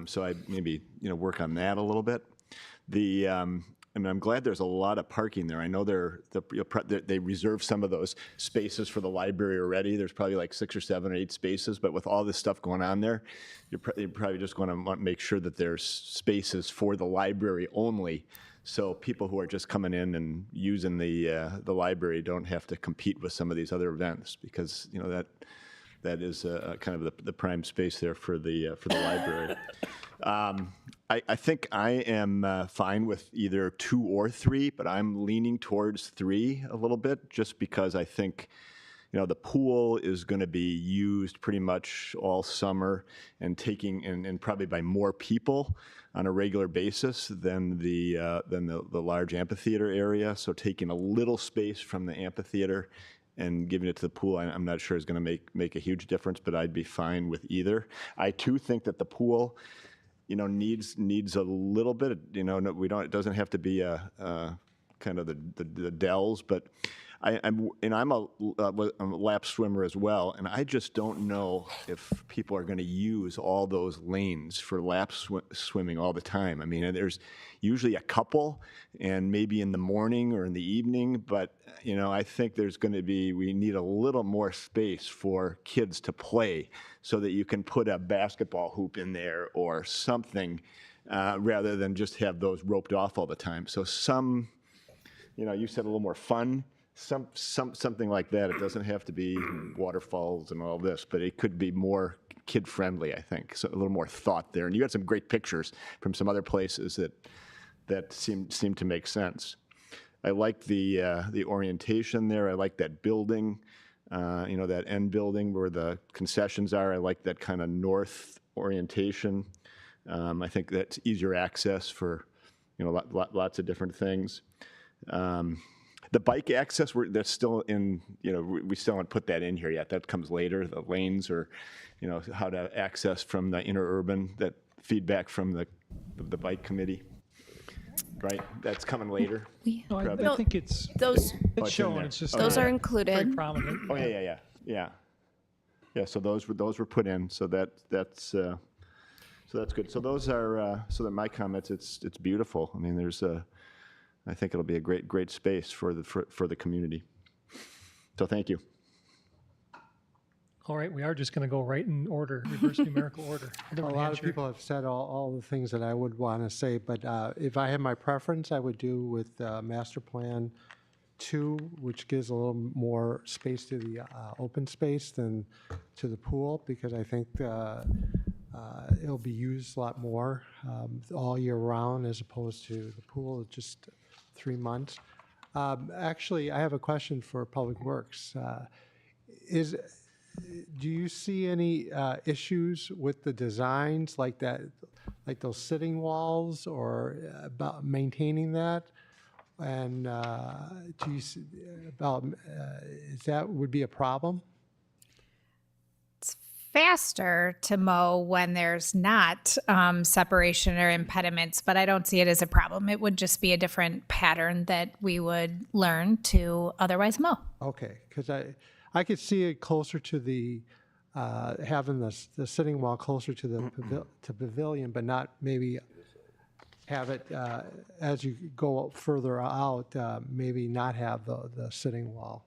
I: So I maybe, work on that a little bit. I mean, I'm glad there's a lot of parking there. I know they reserve some of those spaces for the library already. There's probably like 6 or 7 or 8 spaces, but with all this stuff going on there, you're probably just going to want to make sure that there's spaces for the library only, so people who are just coming in and using the library don't have to compete with some of these other events, because that is kind of the prime space there for the library. I think I am fine with either 2 or 3, but I'm leaning towards 3 a little bit, just because I think, the pool is going to be used pretty much all summer and and probably by more people on a regular basis than the large amphitheater area. So taking a little space from the amphitheater and giving it to the pool, I'm not sure is going to make a huge difference, but I'd be fine with either. I too think that the pool, needs a little bit. It doesn't have to be a kind of the dells, but I'm a lap swimmer as well, and I just don't know if people are going to use all those lanes for lap swimming all the time. I mean, there's usually a couple, and maybe in the morning or in the evening, but I think we need a little more space for kids to play, so that you can put a basketball hoop in there or something, rather than just have those roped off all the time. So you said a little more fun. Something like that. It doesn't have to be waterfalls and all this, but it could be more kid-friendly, I think. So a little more thought there. And you got some great pictures from some other places that seem to make sense. I like the orientation there. I like that building, that end building where the concessions are. I like that kind of north orientation. I think that's easier access for lots of different things. The bike access, that's still in, we still haven't put that in here yet. That comes later, the lanes, or, how to access from the interurban, that feedback from the bike committee, right? That's coming later.
A: No, I think it's shown. It's just
B: Those are
A: very
B: included.
A: prominent.
I: Oh, yeah. So those were put in, so that's good. So those are, so that my comments, it's beautiful. I mean, I think it'll be a great space for the community. So thank you.
A: All right, we are just going to go right in order, reverse numerical order.
J: A lot of people have said all the things that I would want to say, but if I had my preference, I would do with Master Plan 2, which gives a little more space to the open space than to the pool, because I think it'll be used a lot more all year round, as opposed to the pool, just 3 months. Actually, I have a question for Public Works. Do you see any issues with the designs like that, like those sitting walls, or about maintaining that? And do you see is that would be a problem?
B: It's
K: faster to mow when there's not separation or impediments, but I don't see it as a problem. It would just be a different pattern that we would learn to otherwise mow.
J: Okay, because I could see it closer to the, having the sitting wall closer to the pavilion, but not maybe have it, as you go further out, maybe not have the sitting wall,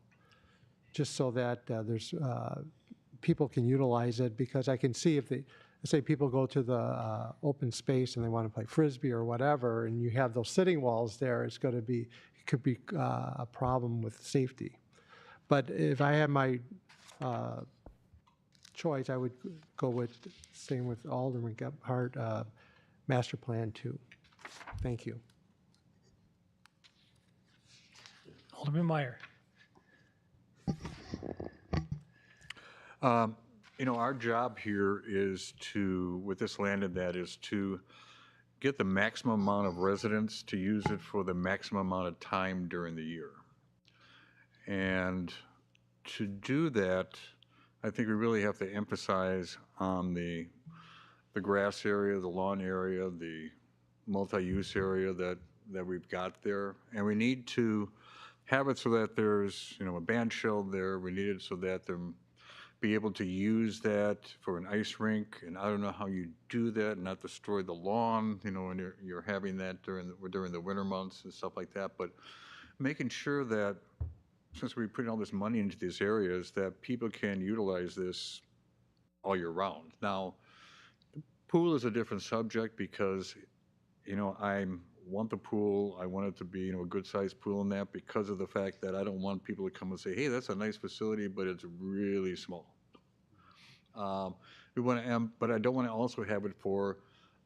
J: just so that there's, people can utilize it, because I can see if they, say people go to the open space and they want to play Frisbee or whatever, and you have those sitting walls there, it's going to be, it could be a problem with safety. But if I had my choice, I would go with, same with Alderman Gebhardt, master plan 2. Thank you.
A: Alderman Meyer.
L: You know, our job here is to, with this land and that, is to get the maximum amount of residents to use it for the maximum amount of time during the year. And to do that, I think we really have to emphasize on the grass area, the lawn area, the multi-use area that we've got there. And we need to have it so that there's, you know, a band shell there. We need it so that they're be able to use that for an ice rink. And I don't know how you do that and not destroy the lawn, you know, when you're having that during the winter months and stuff like that. But making sure that, since we're putting all this money into these areas, that people can utilize this all year round. Now, the pool is a different subject because, you know, I want the pool. I want it to be, you know, a good-sized pool in that, because of the fact that I don't want people to come and say, hey, that's a nice facility, but it's really small. We want to, but I don't want to also have it for,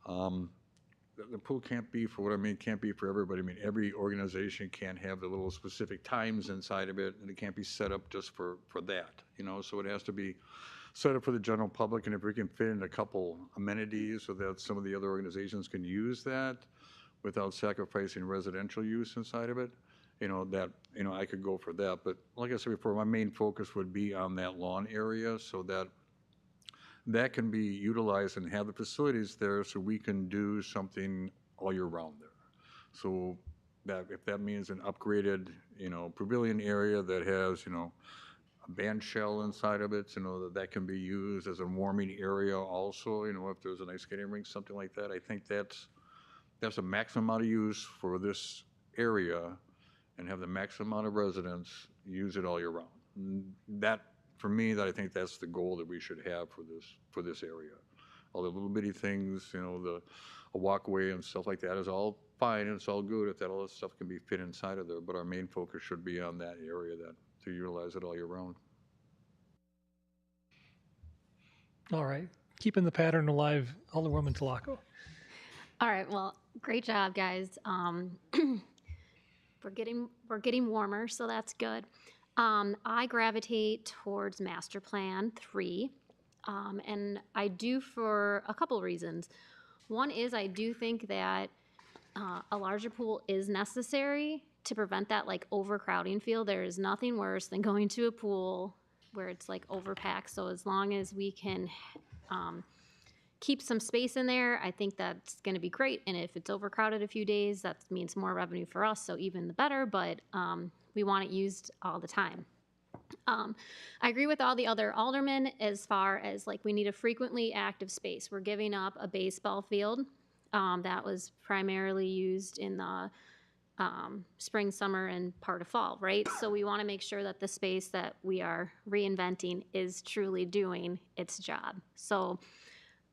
L: the pool can't be, for what I mean, can't be for everybody. I mean, every organization can't have the little specific times inside of it, and it can't be set up just for that, you know, so it has to be set up for the general public. And if we can fit in a couple amenities so that some of the other organizations can use that without sacrificing residential use inside of it, you know, that, you know, I could go for that. But like I said before, my main focus would be on that lawn area, so that that can be utilized and have the facilities there so we can do something all year round there. So that, if that means an upgraded, you know, pavilion area that has, you know, a band shell inside of it, you know, that can be used as a warming area also, you know, if there's an ice skating rink, something like that. I think that's a maximum amount of use for this area, and have the maximum amount of residents use it all year round. That, for me, that I think that's the goal that we should have for this area. All the little bitty things, you know, a walkway and stuff like that is all fine, and it's all good if that all this stuff can be fit inside of there, but our main focus should be on that area, that to utilize it all year round.
A: All right. Keeping the pattern alive, Alderwoman Tlaco.
M: All right, well, great job, guys. We're getting warmer, so that's good. I gravitate towards Master Plan 3, and I do for a couple reasons. One is I do think that a larger pool is necessary to prevent that like overcrowding feel. There is nothing worse than going to a pool where it's like overpacked. So as long as we can keep some space in there, I think that's going to be great. And if it's overcrowded a few days, that means more revenue for us, so even the better, but we want it used all the time. I agree with all the other aldermen as far as like we need a frequently active space. We're giving up a baseball field that was primarily used in the spring, summer, and part of fall, right? So we want to make sure that the space that we are reinventing is truly doing its job. So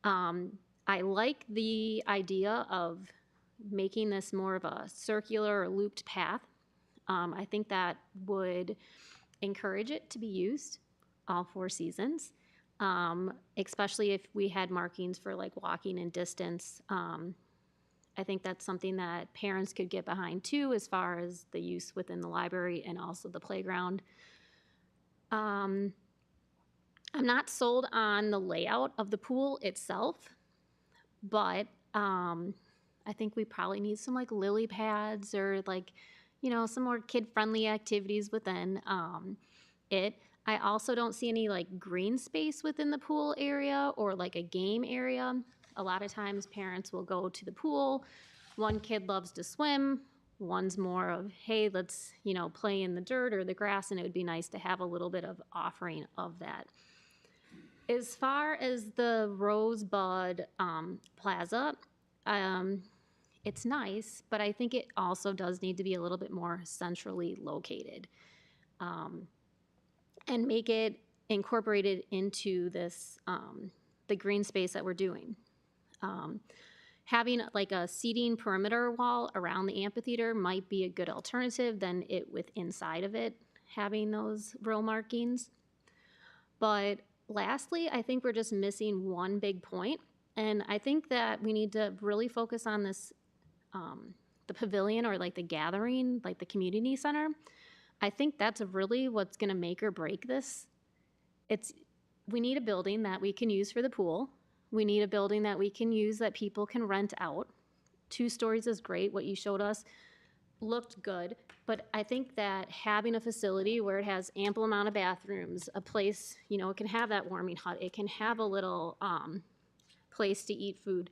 M: I like the idea of making this more of a circular or looped path. I think that would encourage it to be used all 4 seasons, especially if we had markings for like walking and distance. I think that's something that parents could get behind too, as far as the use within the library and also the playground. I'm not sold on the layout of the pool itself, but I think we probably need some like lily pads or like, you know, some more kid-friendly activities within it. I also don't see any like green space within the pool area or like a game area. A lot of times parents will go to the pool. One kid loves to swim. One's more of, hey, let's, play in the dirt or the grass, and it would be nice to have a little bit of offering of that. As far as the Rosebud Plaza, it's nice, but I think it also does need to be a little bit more centrally located, and make it incorporated into this, the green space that we're doing. Having like a seating perimeter wall around the amphitheater might be a good alternative than it with inside of it having those row markings. But lastly, I think we're just missing one big point, and I think that we need to really focus on this, the pavilion or like the gathering, like the community center. I think that's really what's going to make or break this. We need a building that we can use for the pool. We need a building that we can use that people can rent out. 2 stories is great. What you showed us looked good, but I think that having a facility where it has ample amount of bathrooms, a place, it can have that warming hut, it can have a little place to eat food.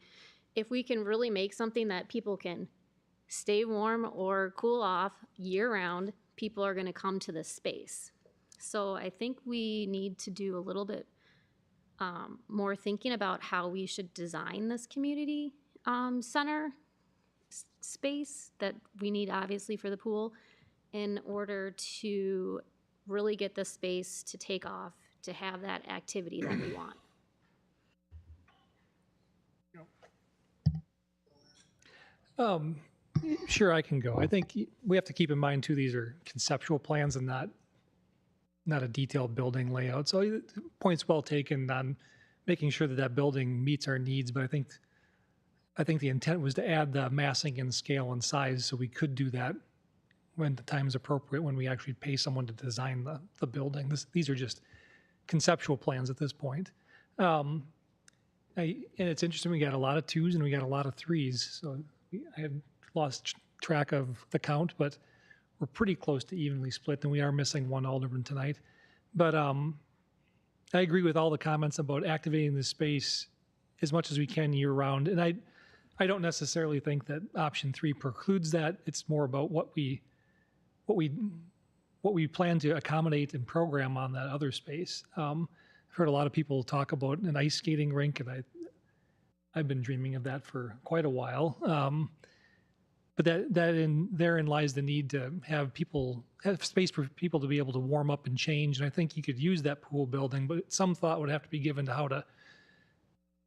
M: If we can really make something that people can stay warm or cool off year round, people are going to come to this space. So I think we need to do a little bit more thinking about how we should design this community center space that we need obviously for the pool in order to really get the space to take off, to have that activity that we want.
A: Sure, I can go. I think we have to keep in mind too, these are conceptual plans and not a detailed building layout. So point's well taken on making sure that that building meets our needs, but I think the intent was to add the massing and scale and size, so we could do that when the time's appropriate, when we actually pay someone to design the building. These are just conceptual plans at this point. And it's interesting, we got a lot of 2s and we got a lot of 3s, so I have lost track of the count, but we're pretty close to evenly split, and we are missing 1 alderman tonight. But I agree with all the comments about activating the space as much as we can year round, and I don't necessarily think that option 3 precludes that. It's more about what we plan to accommodate and program on that other space. I've heard a lot of people talk about an ice skating rink, and I've been dreaming of that for quite a while. But therein lies the need to have space for people to be able to warm up and change. And I think you could use that pool building, but some thought would have to be given to how to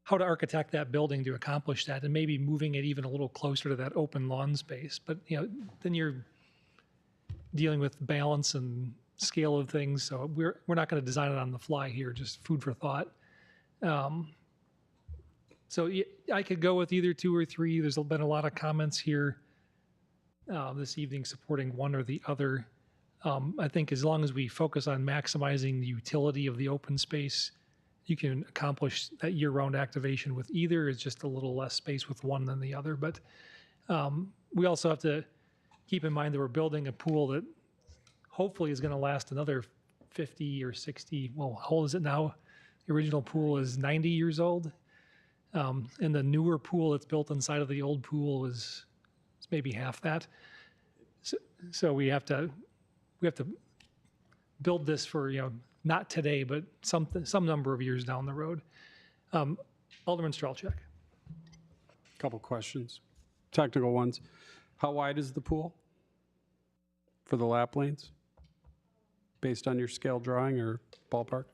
A: architect that building to accomplish that, and maybe moving it even a little closer to that open lawn space. But then you're dealing with balance and scale of things. So we're not going to design it on the fly here, just food for thought. So I could go with either 2 or 3. There's been a lot of comments here this evening supporting one or the other. I think as long as we focus on maximizing the utility of the open space, you can accomplish that year-round activation with either. It's just a little less space with one than the other. But we also have to keep in mind that we're building a pool that hopefully is going to last another 50 or 60. Well, how old is it now? The original pool is 90 years old. And the newer pool that's built inside of the old pool is maybe half that. So we have to build this for, not today, but some number of years down the road. Alderman Strelchak.
D: Couple questions, technical ones. How wide is the pool for the lap lanes, based on your scale drawing or ballpark?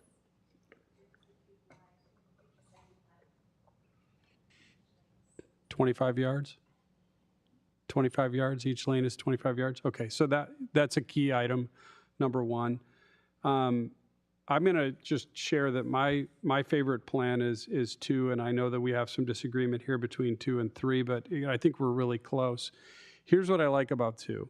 D: $25 yards? 25 yards, each lane is 25 yards? Okay, so that's a key item, number one. I'm gonna just share that my favorite plan is 2, and I know that we have some disagreement here between 2 and 3, but I think we're really close. Here's what I like about 2.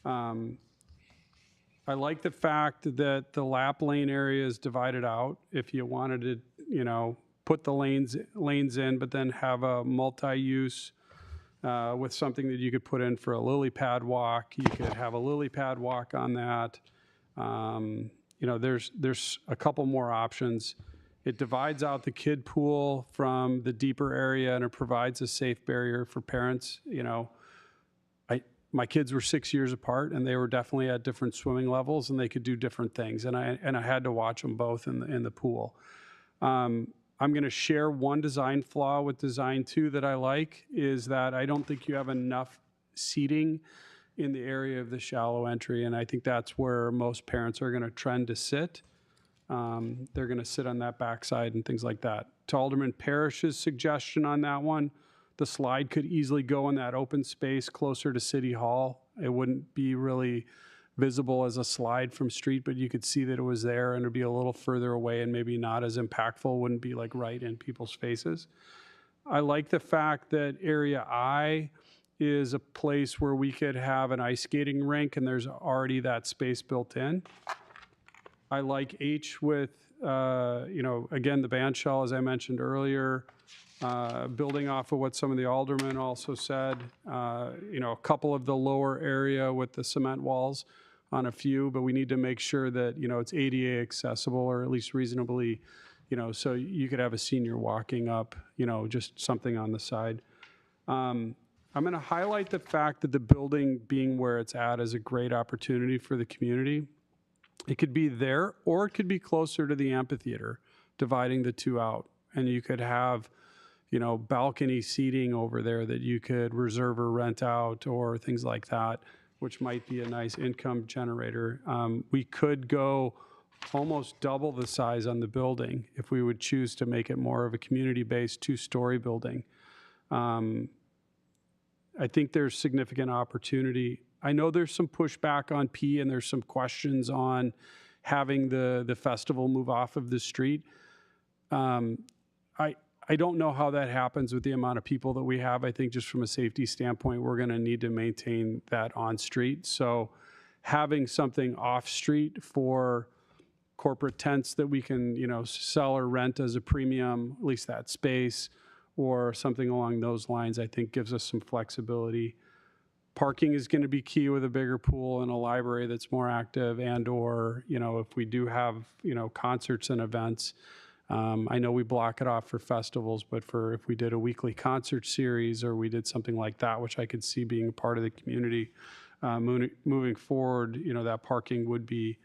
D: I like the fact that the lap lane area is divided out. If you wanted to, put the lanes in, but then have a multi-use with something that you could put in for a lily pad walk. You could have a lily pad walk on that. there's a couple more options. It divides out the kid pool from the deeper area, and it provides a safe barrier for parents. My kids were 6 years apart, and they were definitely at different swimming levels, and they could do different things. And I had to watch them both in the pool. I'm going to share one design flaw with design 2 that I like, is that I don't think you have enough seating in the area of the shallow entry, and I think that's where most parents are going to trend to sit. They're going to sit on that backside and things like that. To Alderman Parrish's suggestion on that one, the slide could easily go in that open space closer to City Hall. It wouldn't be really visible as a slide from street, but you could see that it was there, and it'd be a little further away and maybe not as impactful, wouldn't be like right in people's faces. I like the fact that Area I is a place where we could have an ice skating rink, and there's already that space built in. I like H with, again, the band shell, as I mentioned earlier, building off of what some of the aldermen also said, a couple of the lower area with the cement walls on a few, but we need to make sure that, it's ADA accessible, or at least reasonably, so you could have a senior walking up, just something on the side. I'm going to highlight the fact that the building being where it's at is a great opportunity for the community. It could be there, or it could be closer to the amphitheater, dividing the two out. And you could have, balcony seating over there that you could reserve or rent out, or things like that, which might be a nice income generator. We could go almost double the size on the building if we would choose to make it more of a community-based 2-story building. I think there's significant opportunity. I know there's some pushback on P, and there's some questions on having the festival move off of the street. I don't know how that happens with the amount of people that we have. I think just from a safety standpoint, we're going to need to maintain that on street. So having something off street for corporate tents that we can, sell or rent as a premium, at least that space, or something along those lines, I think gives us some flexibility. Parking is going to be key with a bigger pool and a library that's more active, and/or, if we do have, concerts and events. I know we block it off for festivals, but if we did a weekly concert series, or we did something like that, which I could see being a part of the community moving forward, that parking would be,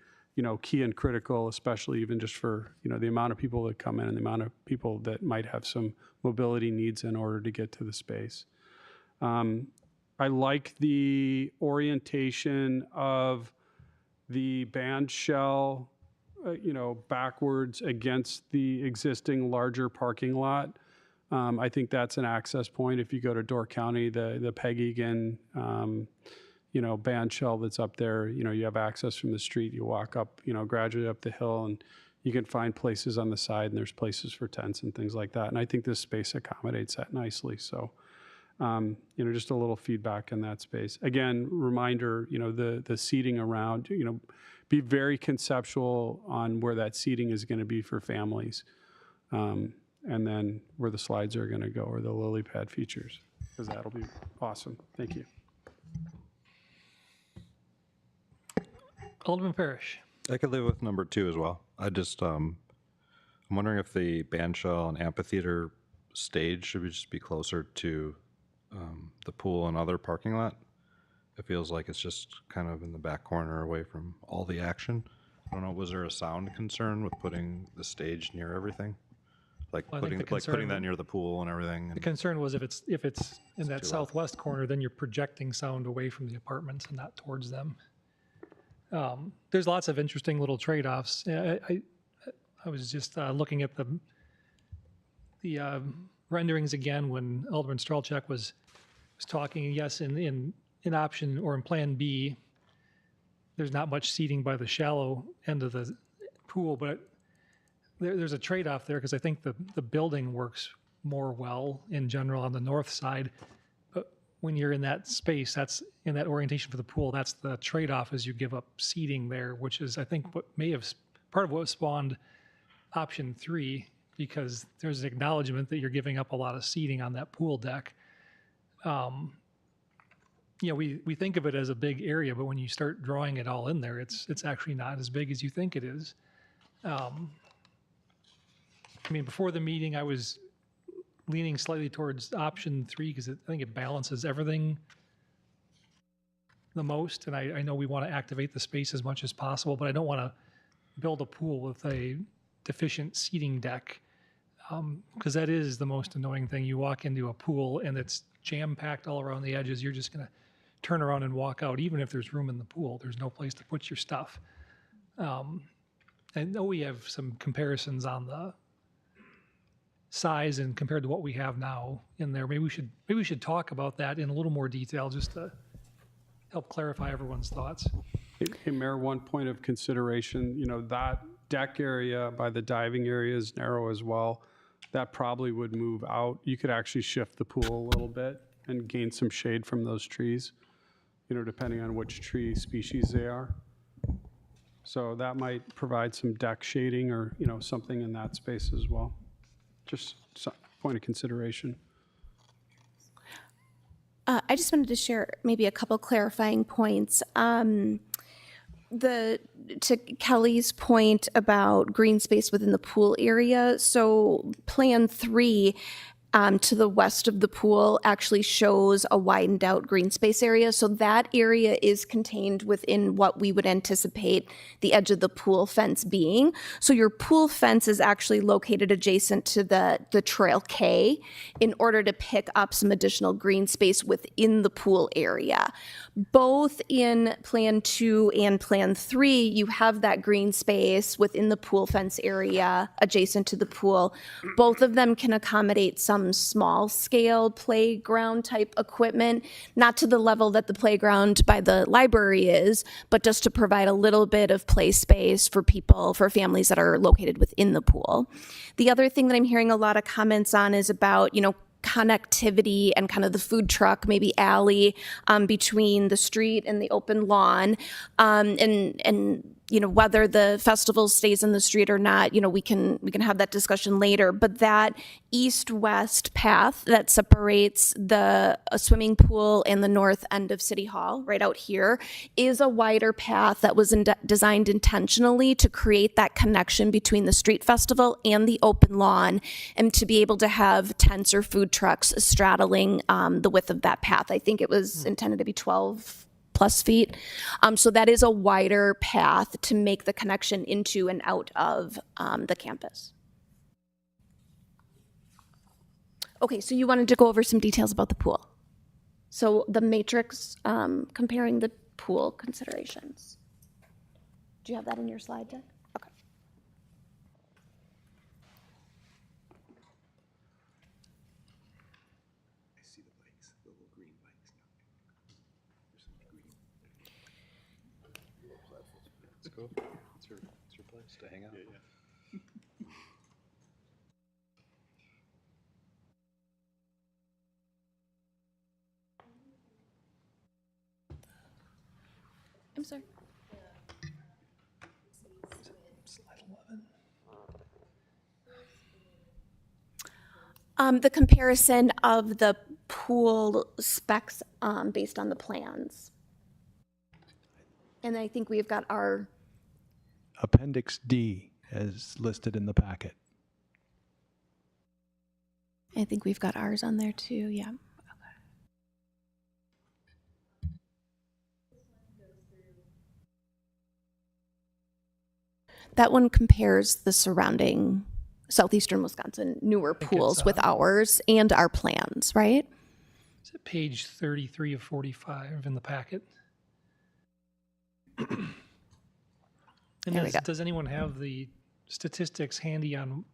D: key and critical, especially even just for, the amount of people that come in and the amount of people that might have some mobility needs in order to get to the space. I like the orientation of the band shell, backwards against the existing larger parking lot. I think that's an access point. If you go to Door County, the Peg Egan, band shell that's up there, you have access from the street. You walk up, gradually up the hill, and you can find places on the side, and there's places for tents and things like that. And I think this space accommodates that nicely. So, just a little feedback in that space. Again, reminder, the seating around, be very conceptual on where that seating is going to be for families. And then where the slides are going to go, or the lily pad features, because that'll be awesome. Thank you.
A: Alderman Parrish.
G: I could live with number 2 as well. I'm wondering if the band shell and amphitheater stage should just be closer to the pool and other parking lot. It feels like it's just kind of in the back corner away from all the action. I don't know, was there a sound concern with putting the stage near everything? Like putting that near the pool and everything?
A: The concern was if it's in that southwest corner, then you're projecting sound away from the apartments and not towards them. There's lots of interesting little trade-offs. I was just looking at the renderings again when Alderman Strelchak was talking. Yes, in option, or in Plan B, there's not much seating by the shallow end of the pool, but there's a trade-off there, because I think the building works more well in general on the north side. But when you're in that space, that's in that orientation for the pool, that's the trade-off, is you give up seating there, which is, I think, what may have part of what spawned option 3, because there's an acknowledgement that you're giving up a lot of seating on that pool deck. we think of it as a big area, but when you start drawing it all in there, it's actually not as big as you think it is. I mean, before the meeting, I was leaning slightly towards option 3 because I think it balances everything the most. And I know we want to activate the space as much as possible, but I don't want to build a pool with a deficient seating deck, because that is the most annoying thing. You walk into a pool and it's jam-packed all around the edges. You're just going to turn around and walk out. Even if there's room in the pool, there's no place to put your stuff. I know we have some comparisons on the size and compared to what we have now in there. Maybe we should talk about that in a little more detail just to help clarify everyone's thoughts.
D: Hey, Mayor, one point of consideration, that deck area by the diving area is narrow as well. That probably would move out. You could actually shift the pool a little bit and gain some shade from those trees, depending on which tree species they are. So that might provide some deck shading or, something in that space as well. Just a point of consideration.
B: I just wanted to share maybe a couple clarifying points. To Kelly's point about green space within the pool area, so Plan 3 to the west of the pool actually shows a widened out green space area. So that area is contained within what we would anticipate the edge of the pool fence being. So your pool fence is actually located adjacent to the Trail K in order to pick up some additional green space within the pool area. Both in Plan 2 and Plan 3, you have that green space within the pool fence area adjacent to the pool. Both of them can accommodate some small scale playground type equipment, not to the level that the playground by the library is, but just to provide a little bit of play space for people, for families that are located within the pool. The other thing that I'm hearing a lot of comments on is about, connectivity and kind of the food truck, maybe alley between the street and the open lawn, and whether the festival stays in the street or not, we can have that discussion later. But that east-west path that separates the swimming pool and the north end of City Hall, right out here, is a wider path that was designed intentionally to create that connection between the street festival and the open lawn, and to be able to have tents or food trucks straddling the width of that path. I think it was intended to be 12 plus feet. So that is a wider path to make the connection into and out of the campus. Okay, so you wanted to go over some details about the pool. So the matrix comparing the pool considerations. Do you have that in your slide deck? Okay.
I: I see the bikes, the little green bikes now. There's some green.
G: Let's go. It's your place to hang out.
I: Yeah.
B: I'm sorry.
A: Slide
B: 11. The comparison of the pool specs based on the plans. And I think we've got our
N: Appendix D as listed in the packet.
B: I think we've got ours on there too, yeah. That one compares the surrounding southeastern Wisconsin newer pools with ours and our plans, right?
A: Is it page 33 of 45 in the packet? And does anyone have the statistics handy on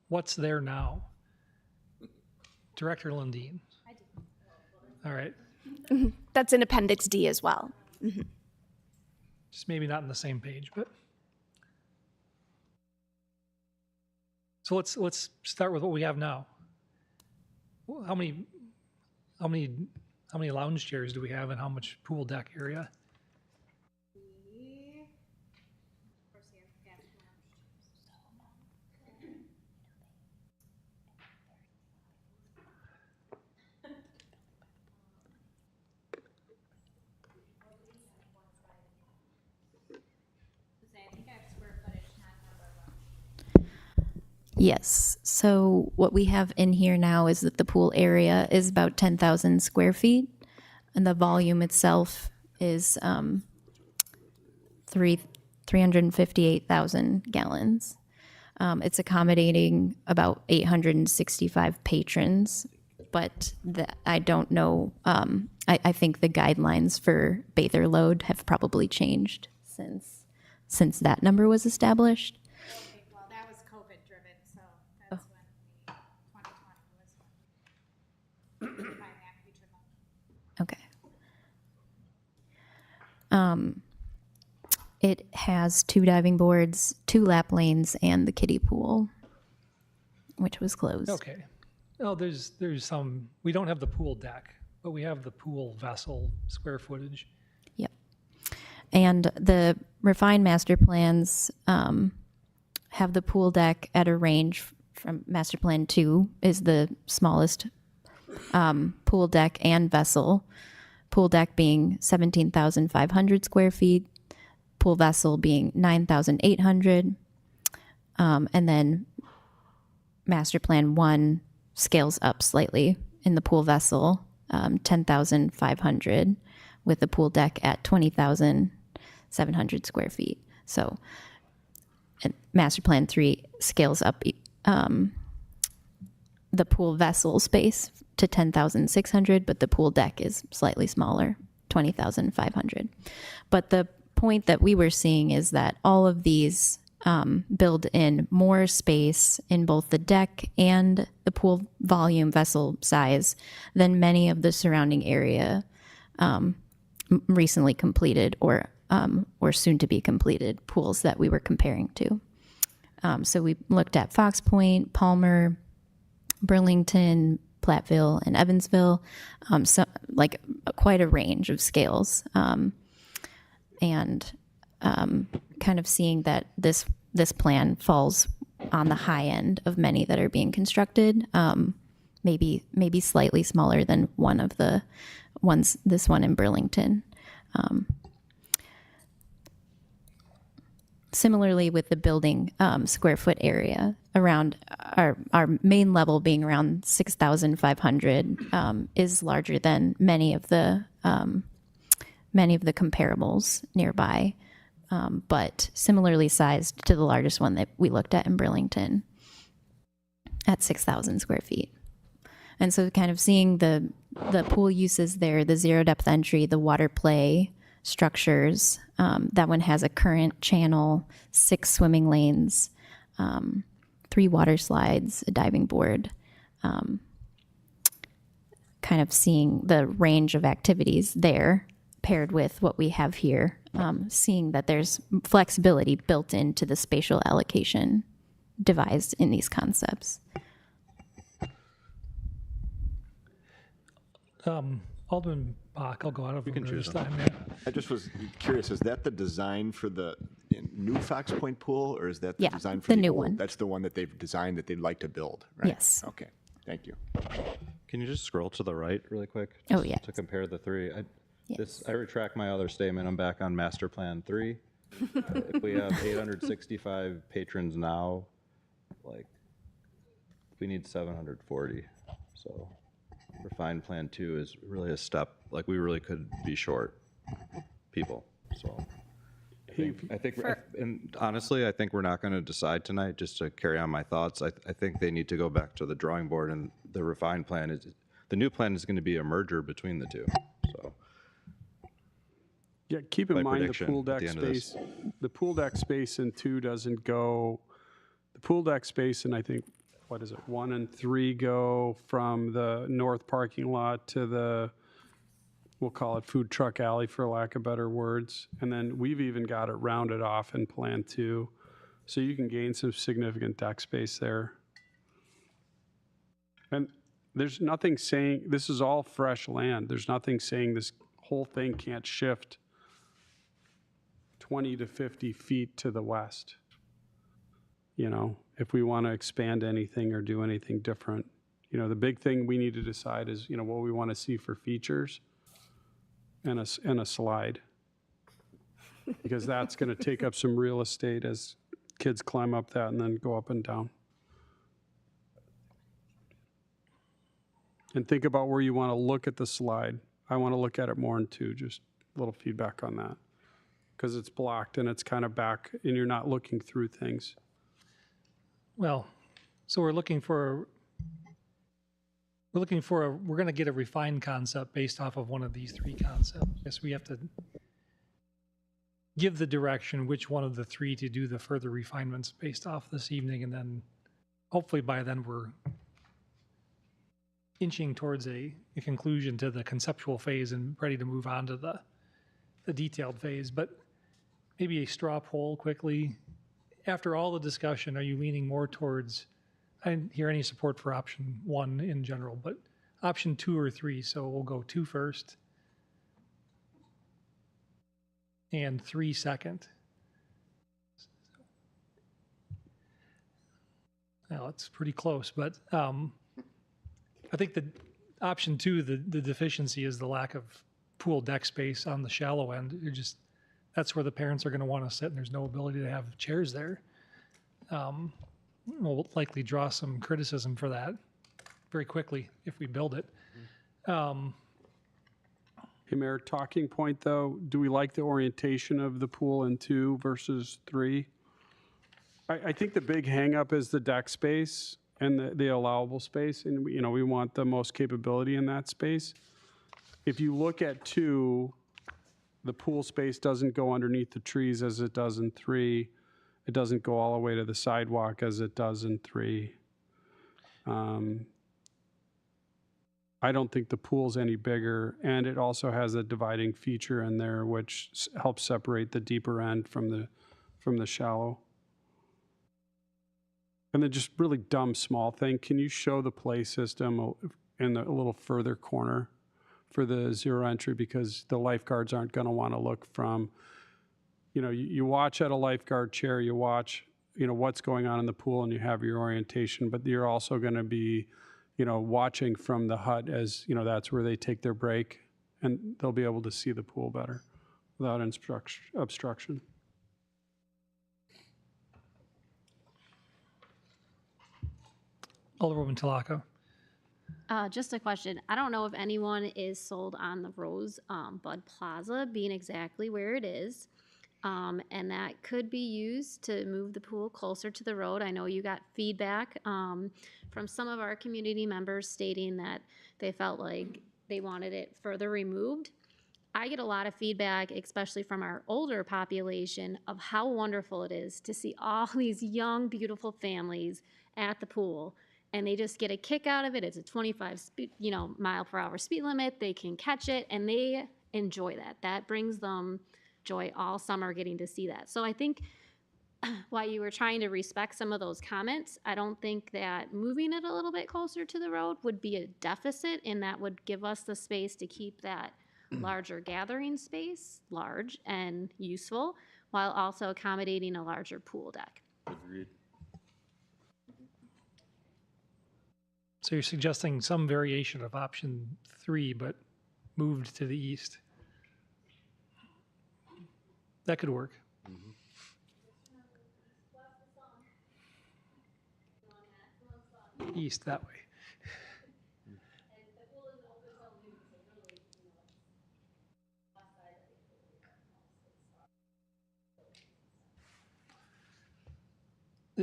A: what's there now? Director Lundeen. I do. All right.
B: That's in Appendix D as well. Mm-hmm.
A: Just maybe not on the same page, but. So let's start with what we have now. How many lounge chairs do we have, and how much pool deck area?
F: Yes. So what we have in here now is that the pool area is about 10,000 square feet, and the volume itself is 358,000 gallons. It's accommodating about 865 patrons, but I don't know. I think the guidelines for bather load have probably changed since that number was established.
K: Well, that was COVID driven, so that's when the 2020 was.
F: Okay. It has 2 diving boards, 2 lap lanes, and the kiddie pool, which was closed.
A: Okay. Oh, there's some, we don't have the pool deck, but we have the pool vessel square footage.
F: Yep. And the refined master plans have the pool deck at a range from master plan 2 is the smallest pool deck and vessel. Pool deck being 17,500 square feet, pool vessel being 9,800, and then master plan 1 scales up slightly in the pool vessel, 10,500, with the pool deck at 20,700 square feet. So and master plan 3 scales up the pool vessel space to 10,600, but the pool deck is slightly smaller, 20,500. But the point that we were seeing is that all of these build in more space in both the deck and the pool volume vessel size than many of the surrounding area recently completed or soon to be completed pools that we were comparing to. So we looked at Fox Point, Palmer, Burlington, Platteville, and Evansville, so like quite a range of scales, and kind of seeing that this plan falls on the high end of many that are being constructed, maybe slightly smaller than one of the ones, this one in Burlington. Similarly with the building square foot area around our main level being around 6,500 is larger than many of the comparables nearby, but similarly sized to the largest one that we looked at in Burlington at 6,000 square feet. And so kind of seeing the pool uses there, the zero depth entry, the water play structures, that one has a current channel, 6 swimming lanes, 3 water slides, a diving board, kind of seeing the range of activities there paired with what we have here, seeing that there's flexibility built into the spatial allocation devised in these concepts.
A: Alderman Bach, I'll go out of
G: You can choose
A: this
G: them.
A: time. Yeah.
I: I just was curious, is that the design for the new Fox Point pool, or is that the
F: Yeah,
I: design for
F: the new
I: old?
F: one.
I: That's the one that they've designed that they'd like to build, right?
F: Yes.
I: Okay, thank you.
G: Can you just scroll to the right really quick?
F: Oh,
G: just
F: yeah.
G: To compare the 3.
F: Yes.
G: I retract my other statement. I'm back on master plan 3. If we have 865 patrons now, like, we need 740. So refined plan 2 is really a step, like we really could be short people. So I think and honestly, I think we're not going to decide tonight, just to carry on my thoughts. I think they need to go back to the drawing board, and the refined plan is, the new plan is going to be a merger between the two. So
D: Yeah, keep in
G: My
D: mind the
G: prediction
D: pool
G: at
D: deck
G: the end of this.
D: space, the pool deck space in 2 doesn't go, the pool deck space in, I think, what is it, 1 and 3 go from the north parking lot to the, we'll call it food truck alley for lack of better words. And then we've even got it rounded off in plan 2. So you can gain some significant deck space there. And there's nothing saying, this is all fresh land. There's nothing saying this whole thing can't shift 20 to 50 feet to the west. You know, if we want to expand anything or do anything different. You know, the big thing we need to decide is, you know, what we want to see for features and a slide. Because that's going to take up some real estate as kids climb up that and then go up and down. And think about where you want to look at the slide. I want to look at it more in 2, just a little feedback on that. Because it's blocked and it's kind of back and you're not looking through things.
A: Well, so we're going to get a refined concept based off of one of these 3 concepts. I guess we have to give the direction which one of the 3 to do the further refinements based off this evening, and then hopefully by then we're inching towards a conclusion to the conceptual phase and ready to move on to the detailed phase. But maybe a straw poll quickly. After all the discussion, are you leaning more towards, I didn't hear any support for option 1 in general, but option 2 or 3, so we'll go 2 first and 3 second. Well, it's pretty close, but I think the option 2, the deficiency is the lack of pool deck space on the shallow end. That's where the parents are going to want to sit, and there's no ability to have chairs there. We'll likely draw some criticism for that very quickly if we build it.
D: Hey, Mayor, talking point though, do we like the orientation of the pool in 2 versus 3? I think the big hangup is the deck space and the allowable space, and we want the most capability in that space. If you look at 2, the pool space doesn't go underneath the trees as it does in 3. It doesn't go all the way to the sidewalk as it does in 3. I don't think the pool's any bigger, and it also has a dividing feature in there which helps separate the deeper end from the shallow. And then just really dumb small thing, can you show the play system in the a little further corner for the 0 entry, because the lifeguards aren't going to want to look from, you watch at a lifeguard chair, you watch, what's going on in the pool, and you have your orientation, but you're also going to be, watching from the hut as, that's where they take their break, and they'll be able to see the pool better without obstruction.
A: Alderwoman Talako.
M: Just a question. I don't know if anyone is sold on the Rose Bud Plaza being exactly where it is. And that could be used to move the pool closer to the road. I know you got feedback from some of our community members stating that they felt like they wanted it further removed. I get a lot of feedback, especially from our older population, of how wonderful it is to see all these young, beautiful families at the pool. And they just get a kick out of it. It's a 25 mile per hour speed limit. They can catch it, and they enjoy that. That brings them joy all summer getting to see that. So I think while you were trying to respect some of those comments, I don't think that moving it a little bit closer to the road would be a deficit, and that would give us the space to keep that larger gathering space large and useful, while also accommodating a larger pool deck.
I: Agreed.
A: So you're suggesting some variation of option 3, but moved to the east. That could work. East that way.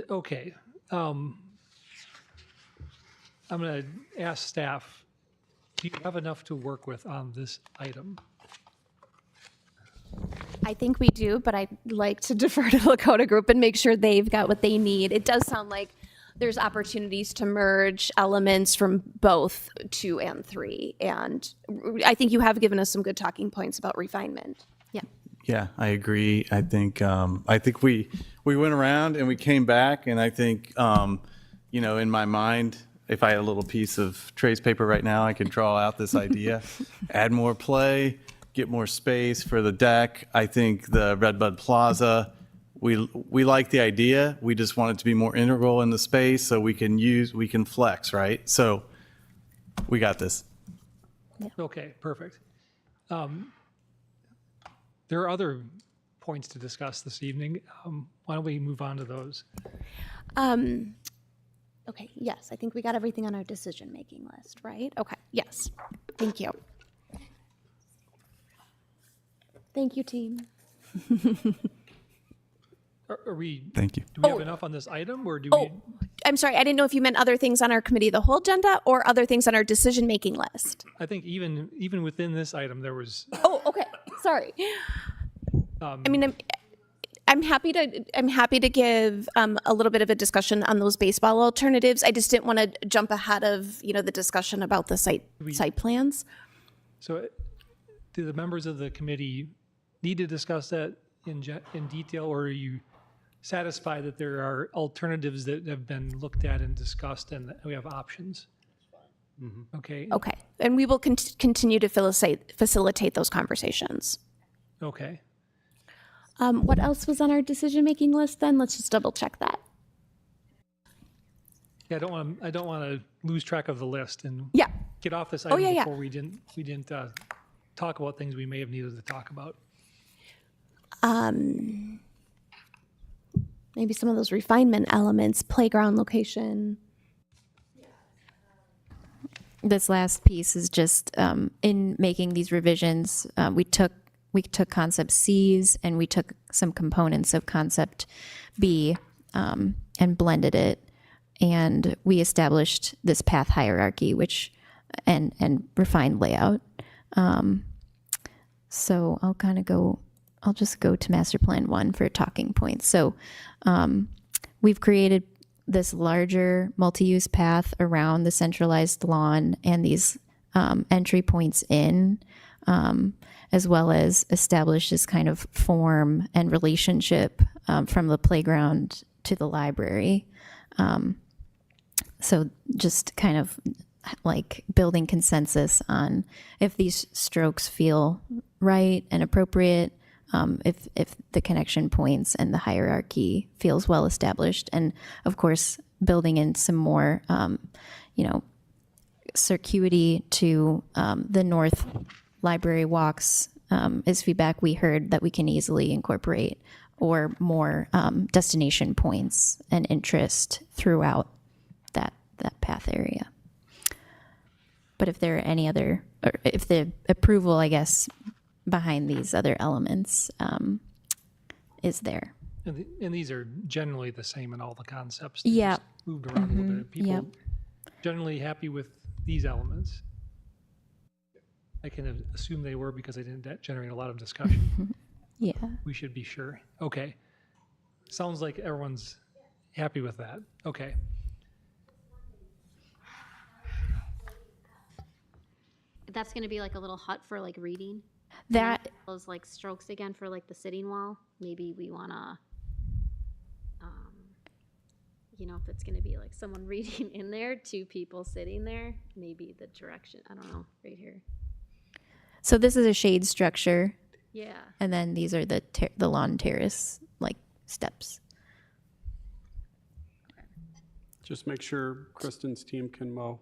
A: Okay. I'm going to ask staff, do you have enough to work with on this item?
B: I think we do, but I'd like to defer to the Lakota group and make sure they've got what they need. It does sound like there's opportunities to merge elements from both 2 and 3. And I think you have given us some good talking points about refinement. Yeah.
E: Yeah, I agree. I think we went around and we came back, and I think in my mind, if I had a little piece of trace paper right now, I could draw out this idea, add more play, get more space for the deck. I think the Red Bud Plaza, we like the idea. We just want it to be more integral in the space so we can flex, right? So we got this.
A: Okay, perfect. There are other points to discuss this evening. Why don't we move on to those?
B: Okay, yes, I think we got everything on our decision-making list, right? Okay, yes, thank you. Thank you, team.
A: Are we,
E: Thank you.
A: do we have enough on this item, or do we?
B: Oh, I'm sorry, I didn't know if you meant other things on our committee of the whole agenda or other things on our decision-making list.
A: I think even within this item, there was,
B: Oh, okay, sorry. I mean, I'm happy to give a little bit of a discussion on those baseball alternatives. I just didn't want to jump ahead of, the discussion about the site plans.
A: so do the members of the committee need to discuss that in detail, or are you satisfied that there are alternatives that have been looked at and discussed and that we have options? Okay.
B: Okay, and we will continue to facilitate those conversations.
A: Okay.
B: What else was on our decision-making list then? Let's just double check that.
A: Yeah, I don't want to lose track of the list and
B: Yeah.
A: get off this item
B: yeah.
A: before we didn't talk about things we may have needed to talk about.
B: Maybe some of those refinement elements, playground location.
F: This last piece is just in making these revisions, we took concept C's and we took some components of concept B and blended it, and we established this path hierarchy, which and refined layout. So I'll just go to master plan 1 for talking points. So we've created this larger multi-use path around the centralized lawn and these entry points in, as well as establish this kind of form and relationship from the playground to the library. So just kind of like building consensus on if these strokes feel right and appropriate, if the connection points and the hierarchy feels well established, and of course building in some more circuity to the north library walks is feedback we heard that we can easily incorporate, or more destination points and interest throughout that path area. But if there are any other, or if the approval, I guess, behind these other elements is there.
A: And these are generally the same in all the concepts.
F: Yeah.
A: Just moved around a little bit. People
F: Yep.
A: generally happy with these elements. I can assume they were because they didn't generate a lot of discussion.
F: Yeah.
A: We should be sure. Okay. Sounds like everyone's happy with that. Okay.
M: That's gonna be like a little hut for like reading.
F: That
M: Those like strokes again for like the sitting wall. Maybe we wanna, if it's gonna be like someone reading in there, 2 people sitting there, maybe the direction, I don't know, right here.
F: so this is a shade structure,
M: Yeah.
F: and then these are the lawn terrace like steps.
D: Just make sure Kristen's team can mow.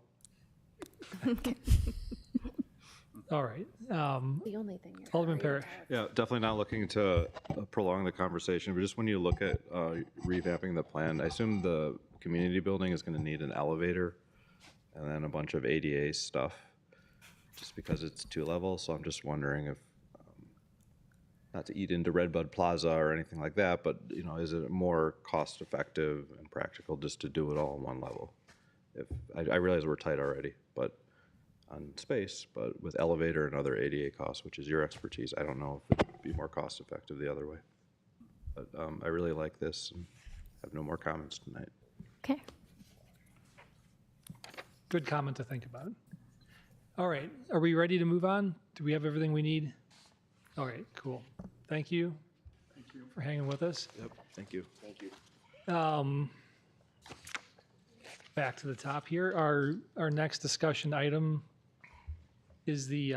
A: All right.
B: The only thing.
A: Alderman Parrish.
G: Yeah, definitely not looking to prolong the conversation, but just when you look at revamping the plan, I assume the community building is going to need an elevator and then a bunch of ADA stuff, just because it's 2 levels. So I'm just wondering if, not to eat into Redbud Plaza or anything like that, but is it more cost effective and practical just to do it all in 1 level? If I realize we're tight already, but on space, but with elevator and other ADA costs, which is your expertise, I don't know if it would be more cost effective the other way. But I really like this and have no more comments tonight.
F: Okay.
A: Good comment to think about. All right. Are we ready to move on? Do we have everything we need? All right, cool. Thank you. Thank you for hanging with us.
G: Yep, thank you. Thank you.
A: Back to the top here. Our next discussion item is the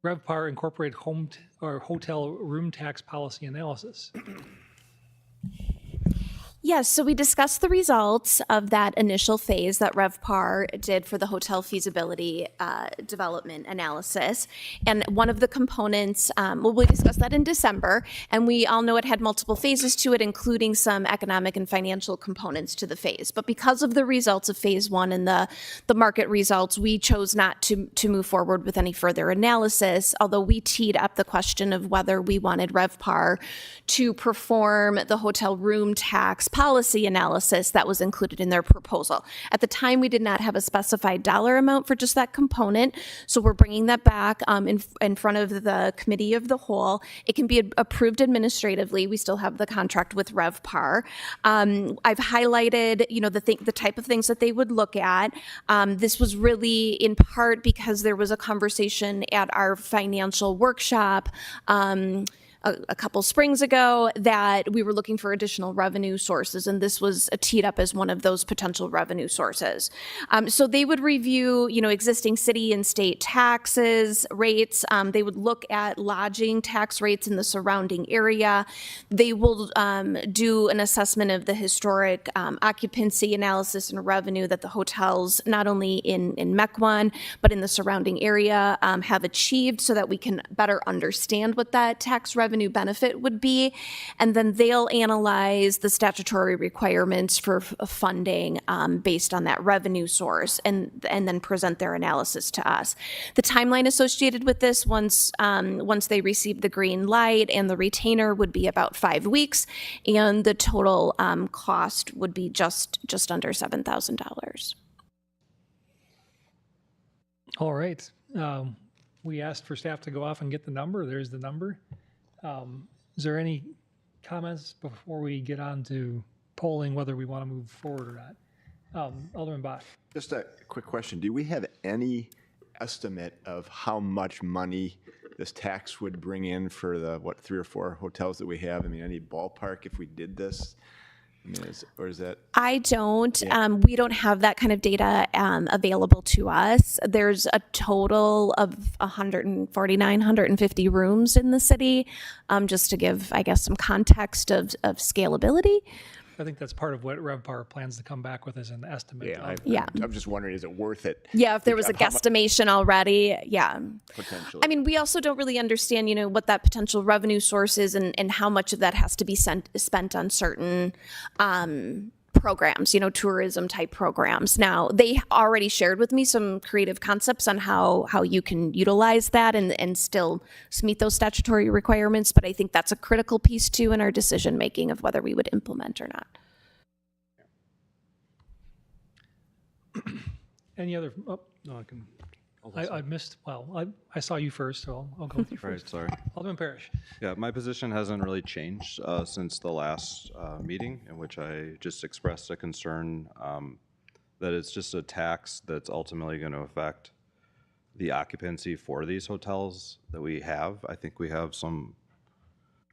A: RevPAR Incorporated Hotel Room Tax Policy Analysis.
B: Yes, so we discussed the results of that initial phase that RevPAR did for the hotel feasibility development analysis. And one of the components, well, we discussed that in December, and we all know it had multiple phases to it, including some economic and financial components to the phase. But because of the results of phase one and the market results, we chose not to move forward with any further analysis, although we teed up the question of whether we wanted RevPAR to perform the hotel room tax policy analysis that was included in their proposal. At the time, we did not have a specified dollar amount for just that component, so we're bringing that back in front of the committee of the whole. It can be approved administratively. We still have the contract with RevPAR. I've highlighted, the type of things that they would look at. This was really in part because there was a conversation at our financial workshop a couple springs ago that we were looking for additional revenue sources, and this was teed up as one of those potential revenue sources. So they would review, existing city and state taxes, rates. They would look at lodging tax rates in the surrounding area. They will do an assessment of the historic occupancy analysis and revenue that the hotels, not only in Mequon, but in the surrounding area, have achieved so that we can better understand what that tax revenue benefit would be. And then they'll analyze the statutory requirements for funding based on that revenue source and then present their analysis to us. The timeline associated with this, once they receive the green light and the retainer, would be about 5 weeks, and the total cost would be just under $7,000.
A: All right. We asked for staff to go off and get the number. There's the number. Is there any comments before we get on to polling whether we want to move forward or not? Alderman Bach.
I: Just a quick question. Do we have any estimate of how much money this tax would bring in for the, 3 or 4 hotels that we have? I mean, any ballpark if we did this? I mean, is that?
B: I don't.
I: Yeah.
B: We don't have that kind of data available to us. There's a total of 149, 150 rooms in the city, just to give, I guess, some context of scalability.
A: I think that's part of what RevPAR plans to come back with as an estimate.
I: Yeah, I'm just wondering, is it worth it?
B: Yeah, if there was a guesstimation already, yeah.
I: Potentially.
B: I mean, we also don't really understand, what that potential revenue source is and how much of that has to be spent on certain programs, tourism type programs. Now, they already shared with me some creative concepts on how you can utilize that and still meet those statutory requirements, but I think that's a critical piece too in our decision making of whether we would implement or not.
A: Any other? Oh, no, I can. I missed. Well, I saw you first, so I'll go with you first.
G: Right, sorry.
A: Alderman Parrish.
G: Yeah, my position hasn't really changed since the last meeting, in which I just expressed a concern that it's just a tax that's ultimately going to affect the occupancy for these hotels that we have. I think we have some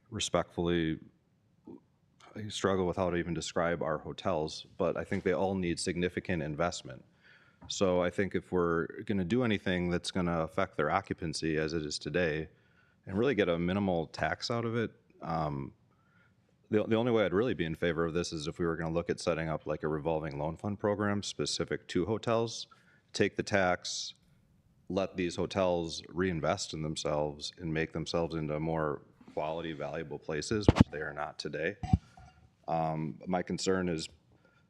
G: respectfully, I struggle with how to even describe our hotels, but I think they all need significant investment. So I think if we're going to do anything that's going to affect their occupancy as it is today and really get a minimal tax out of it, the only way I'd really be in favor of this is if we were going to look at setting up like a revolving loan fund program specific to hotels, take the tax, let these hotels reinvest in themselves and make themselves into more quality, valuable places, which they are not today. My concern is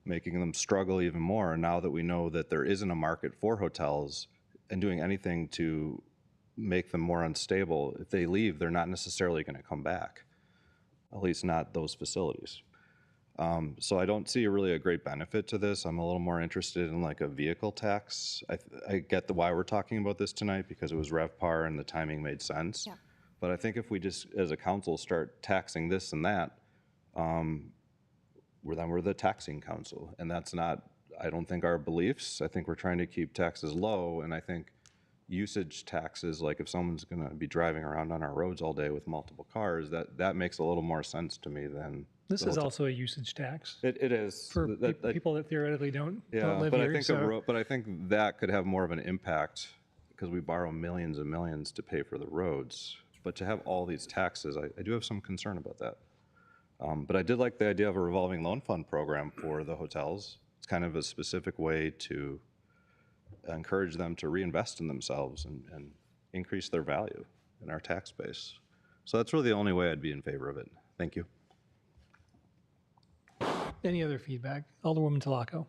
G: making them struggle even more now that we know that there isn't a market for hotels, and doing anything to make them more unstable. If they leave, they're not necessarily going to come back, at least not those facilities. So I don't see really a great benefit to this. I'm a little more interested in like a vehicle tax. I get why we're talking about this tonight because it was RevPAR and the timing made sense.
B: Yeah.
G: But I think if we just, as a council, start taxing this and that, we're the taxing council, and that's not, I don't think, our beliefs. I think we're trying to keep taxes low, and I think usage taxes, like if someone's going to be driving around on our roads all day with multiple cars, that makes a little more sense to me than
A: This is also a usage tax
G: it is
A: for people that theoretically don't live
G: but
A: here.
G: I think that could have more of an impact because we borrow millions and millions to pay for the roads. But to have all these taxes, I do have some concern about that. But I did like the idea of a revolving loan fund program for the hotels. It's kind of a specific way to encourage them to reinvest in themselves and increase their value in our tax base. So that's really the only way I'd be in favor of it. Thank you.
A: Any other feedback? Alderwoman Talaco.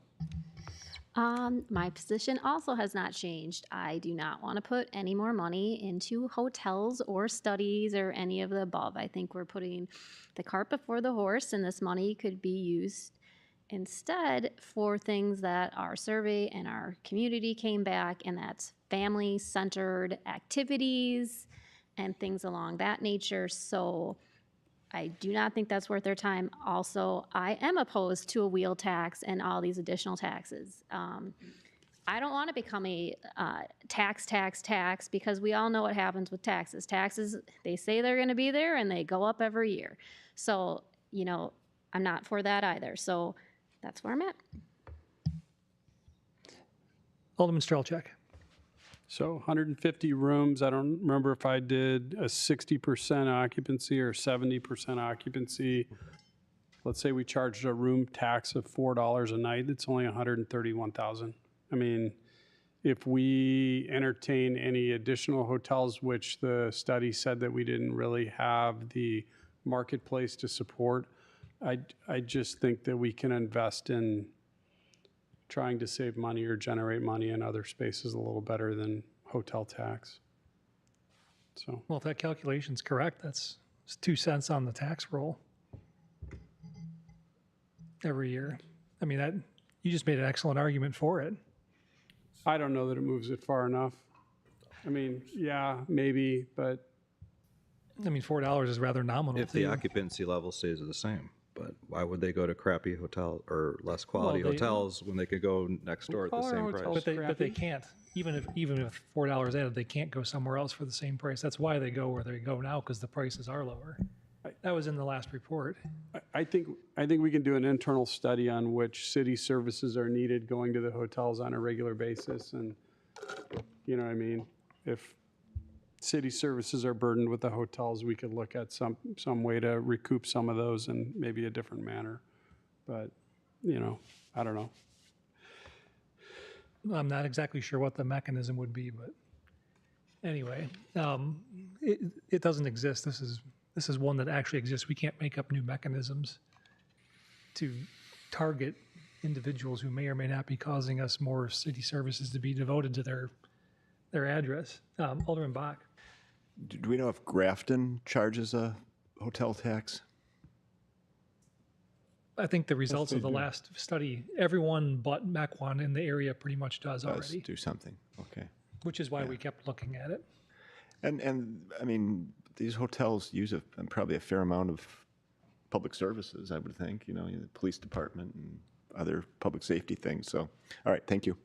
M: My position also has not changed. I do not want to put any more money into hotels or studies or any of the above. I think we're putting the cart before the horse, and this money could be used instead for things that our survey and our community came back, and that's family-centered activities and things along that nature. So I do not think that's worth their time. Also, I am opposed to a wheel tax and all these additional taxes. I don't want to become a tax, because we all know what happens with taxes. Taxes, they say they're going to be there and they go up every year. So, you know, I'm not for that either. So that's where I'm at.
A: Alderman Strelchak.
D: So 150 rooms, I don't remember if I did a 60% occupancy or 70% occupancy. Let's say we charged a room tax of $4 a night, it's only $131,000. I mean, if we entertain any additional hotels, which the study said that we didn't really have the marketplace to support, I just think that we can invest in trying to save money or generate money in other spaces a little better than hotel tax. So,
A: Well, if that calculation's correct, it's 2 cents on the tax roll every year. I mean, that you just made an excellent argument for it.
D: I don't know that it moves it far enough. I mean, yeah, maybe, but
A: I mean, $4 is rather nominal.
G: If the occupancy level stays the same, but why would they go to crappy hotel or less quality
A: Well,
G: hotels when they could go next door at the same price?
A: But they can't. Even if $4 added, they can't go somewhere else for the same price. That's why they go where they go now, because the prices are lower. That was in the last report.
D: I think we can do an internal study on which city services are needed going to the hotels on a regular basis. And, you know what I mean? If city services are burdened with the hotels, we could look at some way to recoup some of those in maybe a different manner. But, you know, I don't know.
A: I'm not exactly sure what the mechanism would be, but anyway, it doesn't exist. This is one that actually exists. We can't make up new mechanisms to target individuals who may or may not be causing us more city services to be devoted to their address. Alderman Bach.
I: Do we know if Grafton charges a hotel tax?
A: I think the results of the last study, everyone but Mequon in the area pretty much does already.
I: Do something, okay.
A: Which is why we kept looking at it.
I: And I mean, these hotels use probably a fair amount of public services, I would think, you know, the police department and other public safety things. So, all right, thank you.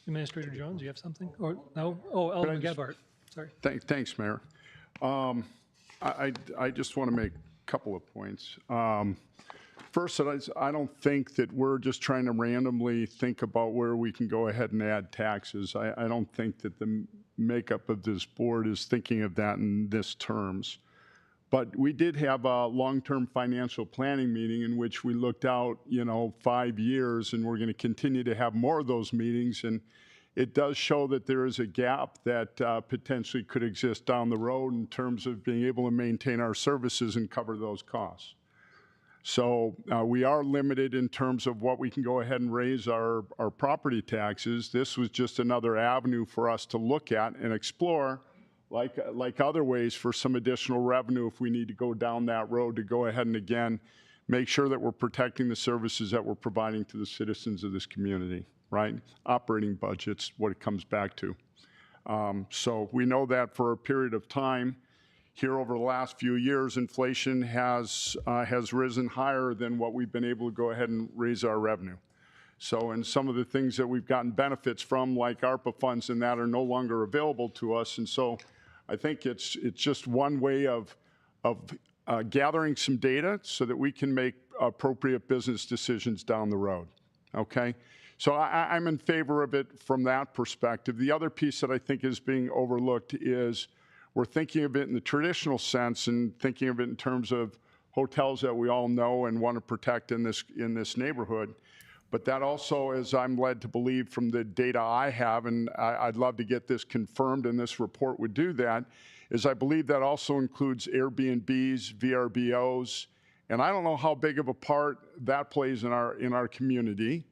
A: Administrator Jones, you have something? Or no? Oh, Alderman Gebhardt. Sorry.
H: Thanks, Mayor. I just want to make a couple of points. First, I don't think that we're just trying to randomly think about where we can go ahead and add taxes. I don't think that the makeup of this board is thinking of that in this terms. But we did have a long-term financial planning meeting in which we looked out, 5 years, and we're going to continue to have more of those meetings. And it does show that there is a gap that potentially could exist down the road in terms of being able to maintain our services and cover those costs. So we are limited in terms of what we can go ahead and raise our property taxes. This was just another avenue for us to look at and explore, like other ways for some additional revenue if we need to go down that road to go ahead and, again, make sure that we're protecting the services that we're providing to the citizens of this community, right? Operating budgets, what it comes back to. So we know that for a period of time here over the last few years, inflation has risen higher than what we've been able to go ahead and raise our revenue. So, and some of the things that we've gotten benefits from, like ARPA funds and that, are no longer available to us. And so I think it's just one way of gathering some data so that we can make appropriate business decisions down the road, okay? So I'm in favor of it from that perspective. The other piece that I think is being overlooked is we're thinking of it in the traditional sense and thinking of it in terms of hotels that we all know and want to protect in this neighborhood. But that also, as I'm led to believe from the data I have, and I'd love to get this confirmed and this report would do that, is I believe that also includes Airbnbs, VRBOs, and I don't know how big of a part that plays in our community,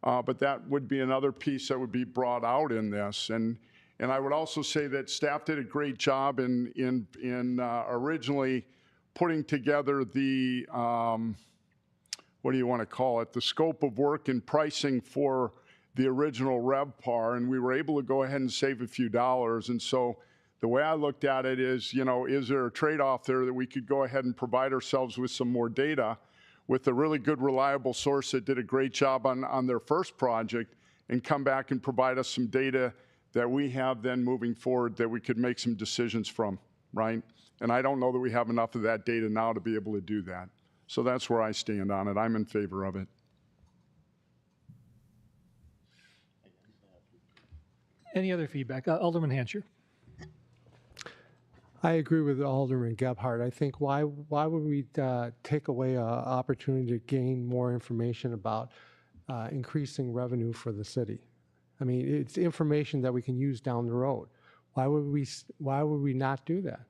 H: but that would be another piece that would be brought out in this. And I would also say that staff did a great job in originally putting together the what do you want to call it, the scope of work and pricing for the original RevPAR, and we were able to go ahead and save a few dollars. And so the way I looked at it is, is there a trade-off there that we could go ahead and provide ourselves with some more data with a really good, reliable source that did a great job on their first project, and come back and provide us some data that we have then moving forward that we could make some decisions from, right? And I don't know that we have enough of that data now to be able to do that. So that's where I stand on it. I'm in favor of it.
A: Any other feedback? Alderman Hancher.
J: I agree with Alderman Gebhardt. I think why would we take away an opportunity to gain more information about increasing revenue for the city? I mean, it's information that we can use down the road. Why would we not do that?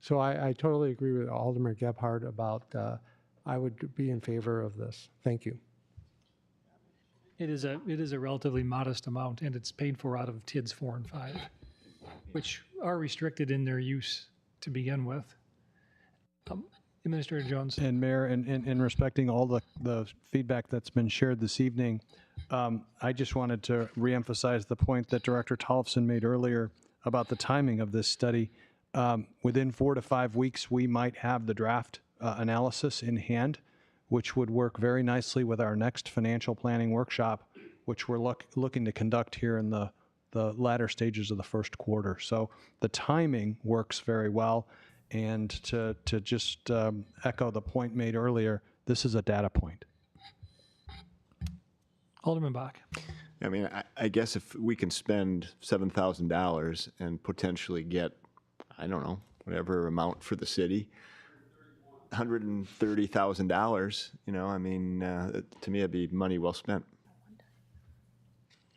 J: So I totally agree with Alderman Gebhardt about I would be in favor of this. Thank you.
A: It is a relatively modest amount, and it's paid for out of TIDs 4 and 5, which are restricted in their use to begin with. Administrator Jones.
N: And Mayor, in respecting all the feedback that's been shared this evening, I just wanted to reemphasize the point that Director Tollefson made earlier about the timing of this study. Within 4 to 5 weeks, we might have the draft analysis in hand, which would work very nicely with our next financial planning workshop, which we're looking to conduct here in the latter stages of the first quarter. So the timing works very well. And to just echo the point made earlier, this is a data point.
A: Alderman Bach.
I: I mean, I guess if we can spend $7,000 and potentially get, I don't know, whatever amount for the city, $130,000, I mean, to me, it'd be money well spent.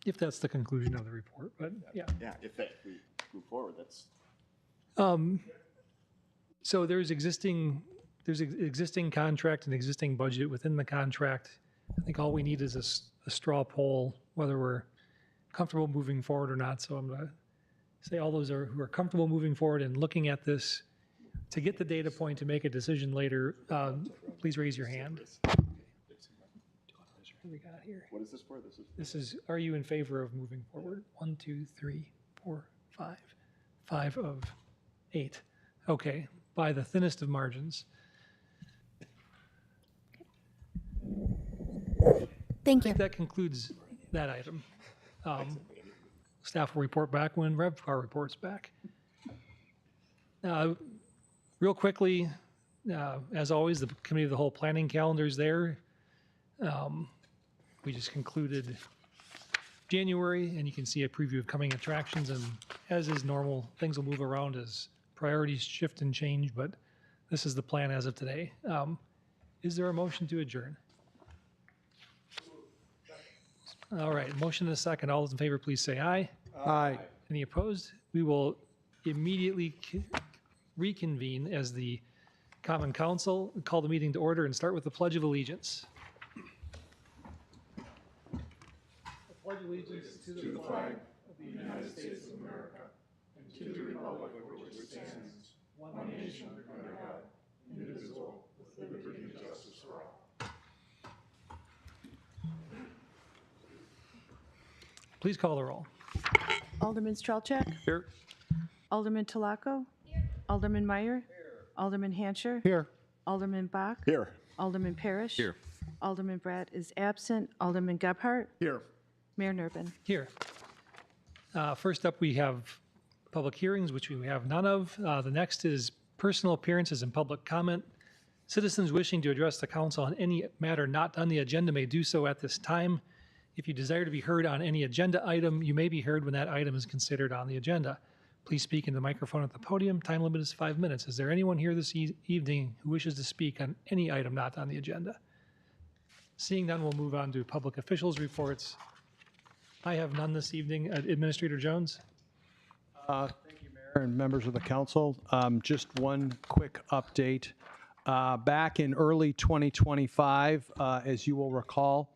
A: If that's the conclusion of the report, but yeah.
I: Yeah, if we move forward, that's.
A: So there's existing contract and existing budget within the contract. I think all we need is a straw poll, whether we're comfortable moving forward or not. So I'm going to say all those who are comfortable moving forward and looking at this to get the data point to make a decision later, please raise your hand. What do we got here?
I: What is this for?
A: This is, are you in favor of moving forward? 1, 2, 3, 4, 5. 5 of 8. Okay, by the thinnest of margins.
F: Thank
A: I think that concludes that item. Staff will report back when RevPAR reports back. Real quickly, as always, the Committee of the Whole planning calendar is there. We just concluded January, and you can see a preview of coming attractions, and as is normal, things will move around as priorities shift and change, but this is the plan as of today. Is there a motion to adjourn? All right, motion and a second. All those in favor, please say aye.
J: Aye.
A: Any opposed? We will immediately reconvene as the Common Council, call the meeting to order, and start with the Pledge of Allegiance. Pledge allegiance to the flag of the United States of America and to the republic for which it stands, one nation under God, indivisible, with liberty and justice for all. Please call the roll.
C: Alderman Strelchak?
A: Here.
C: Alderman Talaco? Here. Alderman Meyer? Here. Alderman Hancher?
J: Here.
C: Alderman Bach?
I: Here.
C: Alderman Parrish?
G: Here. Alderman
C: Bratt is absent. Alderman Gebhardt?
H: Here.
C: Mayor Nurbin?
A: Here. First up, we have public hearings, which we have none of. The next is personal appearances and public comment. Citizens wishing to address the council on any matter not on the agenda may do so at this time. If you desire to be heard on any agenda item, you may be heard when that item is considered on the agenda. please speak in the microphone at the podium. Time limit is 5 minutes. Is there anyone here this evening who wishes to speak on any item not on the agenda? Seeing none, we'll move on to public officials' reports. I have none this evening. Administrator Jones?
N: Thank you, Mayor and members of the council. Just one quick update. Back in early 2025, as you will recall,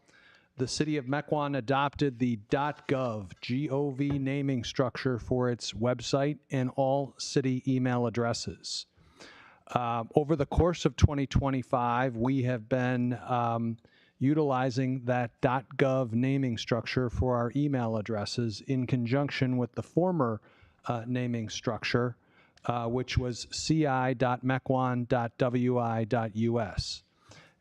N: the city of Mequon adopted the .gov naming structure for its website and all city email addresses. Over the course of 2025, we have been utilizing that .gov naming structure for our email addresses in conjunction with the former naming structure, which was ci.mequon.wi.us.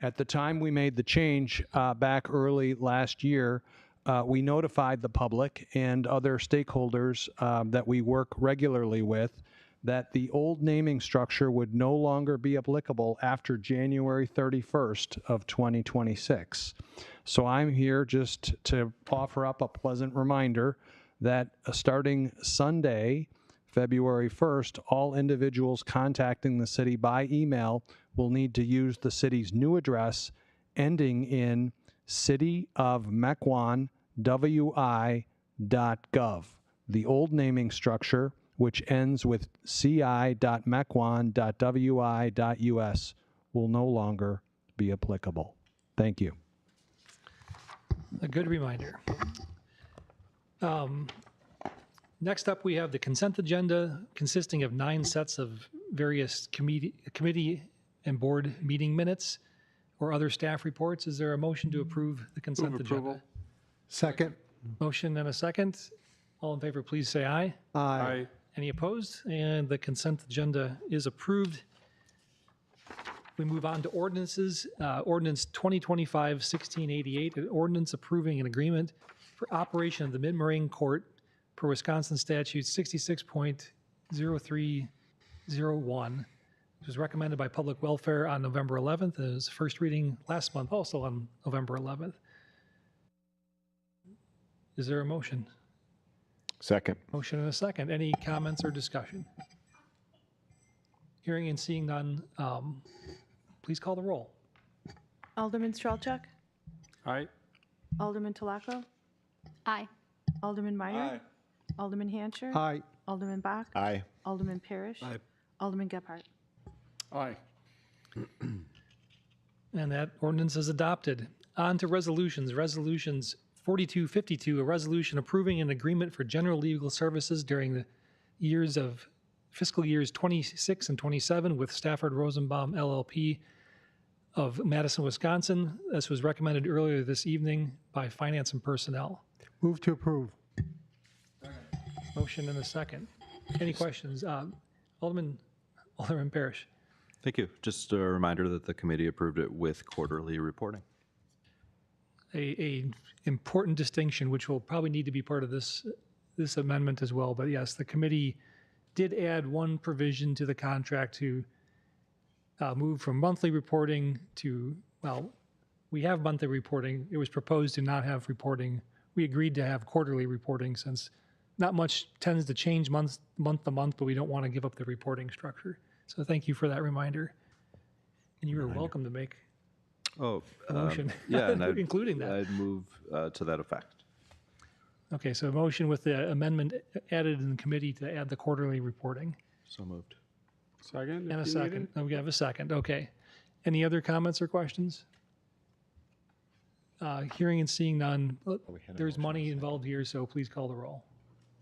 N: At the time we made the change back early last year, we notified the public and other stakeholders that we work regularly with that the old naming structure would no longer be applicable after January 31st of 2026. So I'm here just to offer up a pleasant reminder that starting Sunday, February 1st, all individuals contacting the city by email will need to use the city's new address ending in cityofmequon.wi.gov. The old naming structure, which ends with ci.mequon.wi.us, will no longer be applicable. Thank you.
A: A good reminder. Next up, we have the consent agenda consisting of 9 sets of various committee and board meeting minutes or other staff reports. Is there a motion to approve the consent agenda?
J: Second.
A: Motion and a second. All in favor, please say aye.
J: Aye.
A: Any opposed? And the consent agenda is approved. We move on to ordinances. Ordinance 2025-1688, an ordinance approving an agreement for operation of the Mid-Moraine Court per Wisconsin Statute 66.0301. It was recommended by Public Welfare on November 11th. It was first reading last month, also on November 11th. Is there a motion?
I: Second.
A: Motion and a second. Any comments or discussion? Hearing and seeing none, please call the roll.
C: Alderman Strelchuk?
D: Aye.
C: Alderman Talaco?
M: Aye.
C: Alderman Meyer? Alderman Hancher?
J: Aye.
C: Alderman Bach?
I: Aye.
C: Alderman Parrish?
L: Aye.
C: Alderman Gebhardt?
H: Aye.
A: And that ordinance is adopted. On to resolutions. Resolutions 4252, a resolution approving an agreement for general legal services during the years of fiscal years 26 and 27 with Stafford Rosenbaum LLP of Madison, Wisconsin. This was recommended earlier this evening by Finance and Personnel.
J: Move to approve.
A: Motion and a second. Any questions? Alderman Parrish.
G: Thank you. Just a reminder that the committee approved it with quarterly reporting.
A: A important distinction, which will probably need to be part of this amendment as well. But yes, the committee did add one provision to the contract to move from monthly reporting to, well, we have monthly reporting. It was proposed to not have reporting. We agreed to have quarterly reporting since not much tends to change month to month, but we don't want to give up the reporting structure. So thank you for that reminder. And you are welcome to make
G: a
A: motion,
G: yeah, and
A: including that.
G: I'd move to that effect.
A: Okay, so a motion with the amendment added in the committee to add the quarterly reporting.
G: So moved.
D: Second.
A: And a
D: if you need
A: second.
D: it.
A: Oh, we have a second. Okay. Any other comments or questions? Hearing and seeing none. There's money involved here, so please call the roll.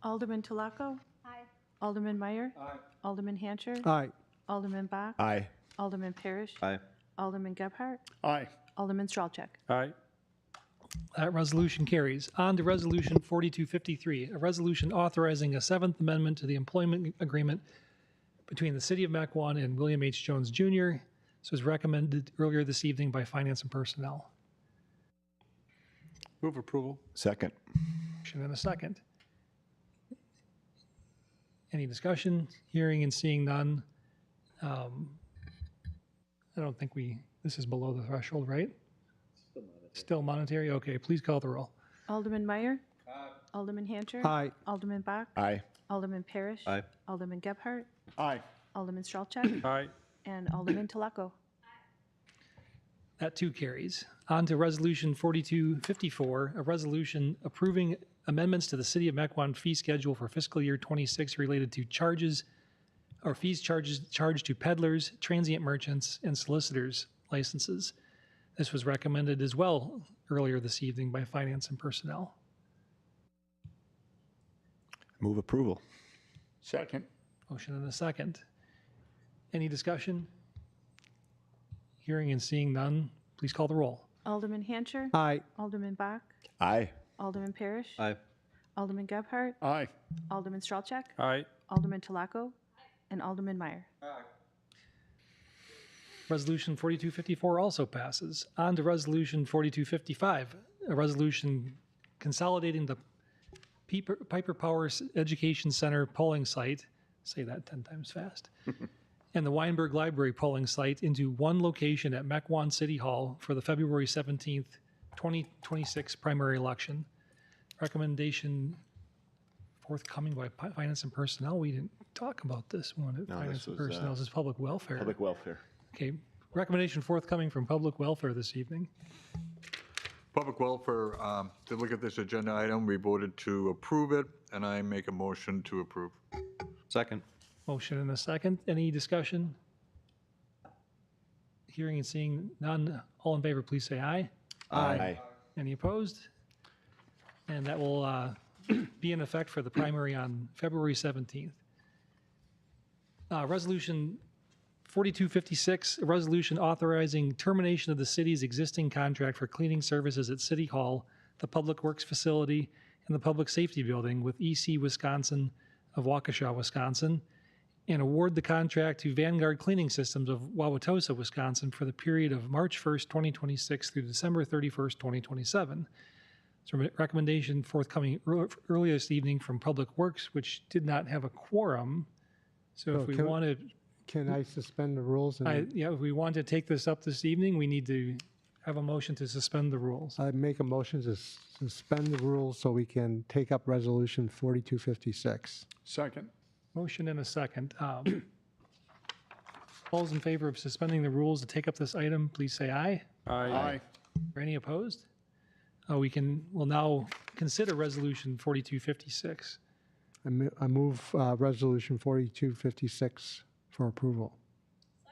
C: Alderman Talaco? Aye. Alderman Meyer? Aye. Alderman Hancher?
J: Aye.
C: Alderman Bach?
I: Aye.
C: Alderman Parrish?
G: Aye.
C: Alderman Gebhardt?
H: Aye.
C: Alderman Strelchuk?
D: Aye.
A: That resolution carries. On to Resolution 4253, a resolution authorizing a Seventh Amendment to the employment agreement between the City of Mequon and William H. Jones Jr. This was recommended earlier this evening by Finance and Personnel.
D: Move approval.
I: Second.
A: Motion and a second. Any discussion? Hearing and seeing none. I don't think this is below the threshold, right? Still monetary? Okay, please call the roll.
C: Alderman Meyer? Aye. Alderman Hancher?
J: Aye.
C: Alderman Bach?
I: Aye.
C: Alderman Parrish.
G: Aye.
C: Alderman Gebhardt.
H: Aye.
C: Alderman Strelchak.
D: Aye.
C: And Alderman Telako.
A: That too carries. On to Resolution 4254, a resolution approving amendments to the City of Mequon fee schedule for fiscal year 26 related to charges or fees charged to peddlers, transient merchants, and solicitors licenses. This was recommended as well earlier this evening by Finance and Personnel.
I: Move approval.
H: Second.
A: Motion and a second. Any discussion? Hearing and seeing none, please call the roll.
C: Alderman Hancher.
J: Aye.
C: Alderman Bach.
I: Aye.
C: Alderman Parrish.
G: Aye.
C: Alderman Gebhardt.
H: Aye.
C: Alderman Strelchak.
D: Aye.
C: Alderman Telako. And Alderman Meyer.
A: Resolution 4254 also passes. On to Resolution 4255, a resolution consolidating the Piper Power Education Center polling site, say that 10 times fast, and the Weinberg Library polling site into one location at Mequon City Hall for the February 17th, 2026 primary election. Recommendation forthcoming by Finance and Personnel. We didn't talk about this one at
I: No,
A: Finance
I: this
A: and
I: was,
A: Personnel. This is Public Welfare.
I: Public welfare.
A: Okay, recommendation forthcoming from Public Welfare this evening.
L: Public welfare, to look at this agenda item, we voted to approve it, and I make a motion to approve.
G: Second.
A: Motion and a second. Any discussion? Hearing and seeing none. All in favor, please say aye.
I: Aye.
A: Any opposed? And that will be in effect for the primary on February 17th. Resolution 4256, a resolution authorizing termination of the city's existing contract for cleaning services at City Hall, the Public Works Facility, and the Public Safety Building with EC Wisconsin of Waukesha, Wisconsin, and award the contract to Vanguard Cleaning Systems of Wauwatosa, Wisconsin for the period of March 1st, 2026 through December 31st, 2027. So recommendation forthcoming earlier this evening from Public Works, which did not have a quorum. So if we want to,
J: Can I suspend the rules?
A: yeah, if we want to take this up this evening, we need to have a motion to suspend the rules.
J: I make a motion to suspend the rules so we can take up Resolution 4256.
H: Second.
A: Motion and a second. All those in favor of suspending the rules to take up this item, please say aye.
H: Aye.
A: Are any opposed? We'll now consider Resolution 4256.
J: I move Resolution 4256 for approval.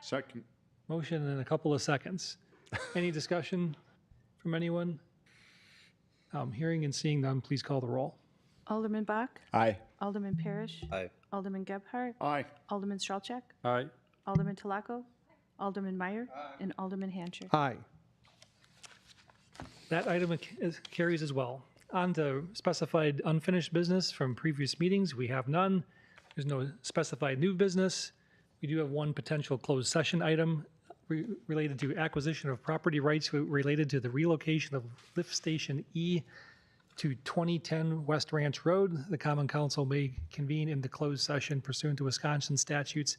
H: Second.
A: Motion in a couple of seconds. Any discussion from anyone? Hearing and seeing none, please call the roll.
C: Alderman Bach.
I: Aye.
C: Alderman Parrish.
G: Aye.
C: Alderman Gebhardt.
H: Aye.
C: Alderman Strelchak.
D: Aye.
C: Alderman Telako. Alderman Meyer. And Alderman Hancher.
J: Aye.
A: That item carries as well. On to specified unfinished business from previous meetings. We have none. There's no specified new business. We do have one potential closed session item related to acquisition of property rights related to the relocation of Lift Station E to 2010 West Ranch Road. The Common Council may convene into closed session pursuant to Wisconsin statutes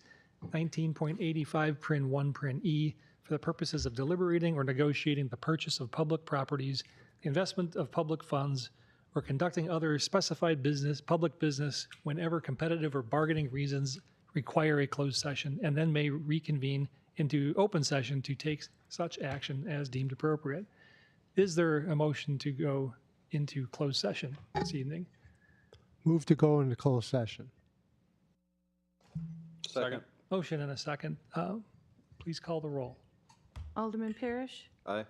A: 19.85 Prin 1 Prin E for the purposes of deliberating or negotiating the purchase of public properties, investment of public funds, or conducting other specified public business whenever competitive or bargaining reasons require a closed session, and then may reconvene into open session to take such action as deemed appropriate. Is there a motion to go into closed session this evening?
J: Move to go into closed session.
D: Second.
A: Motion and a second. Please call the roll.
C: Alderman Parrish.
G: Aye.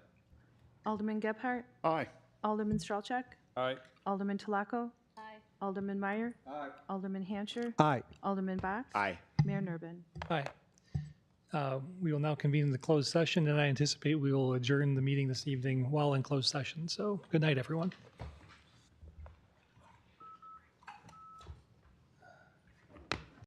C: Alderman Gebhardt.
H: Aye.
C: Alderman Strelchak.
D: Aye.
C: Alderman Telako. Alderman Meyer. Alderman Hancher.
J: Aye.
C: Alderman Bach.
I: Aye.
C: Mayor Nurbin.
A: Aye. We will now convene in the closed session, and I anticipate we will adjourn the meeting this evening while in closed session. So good night, everyone.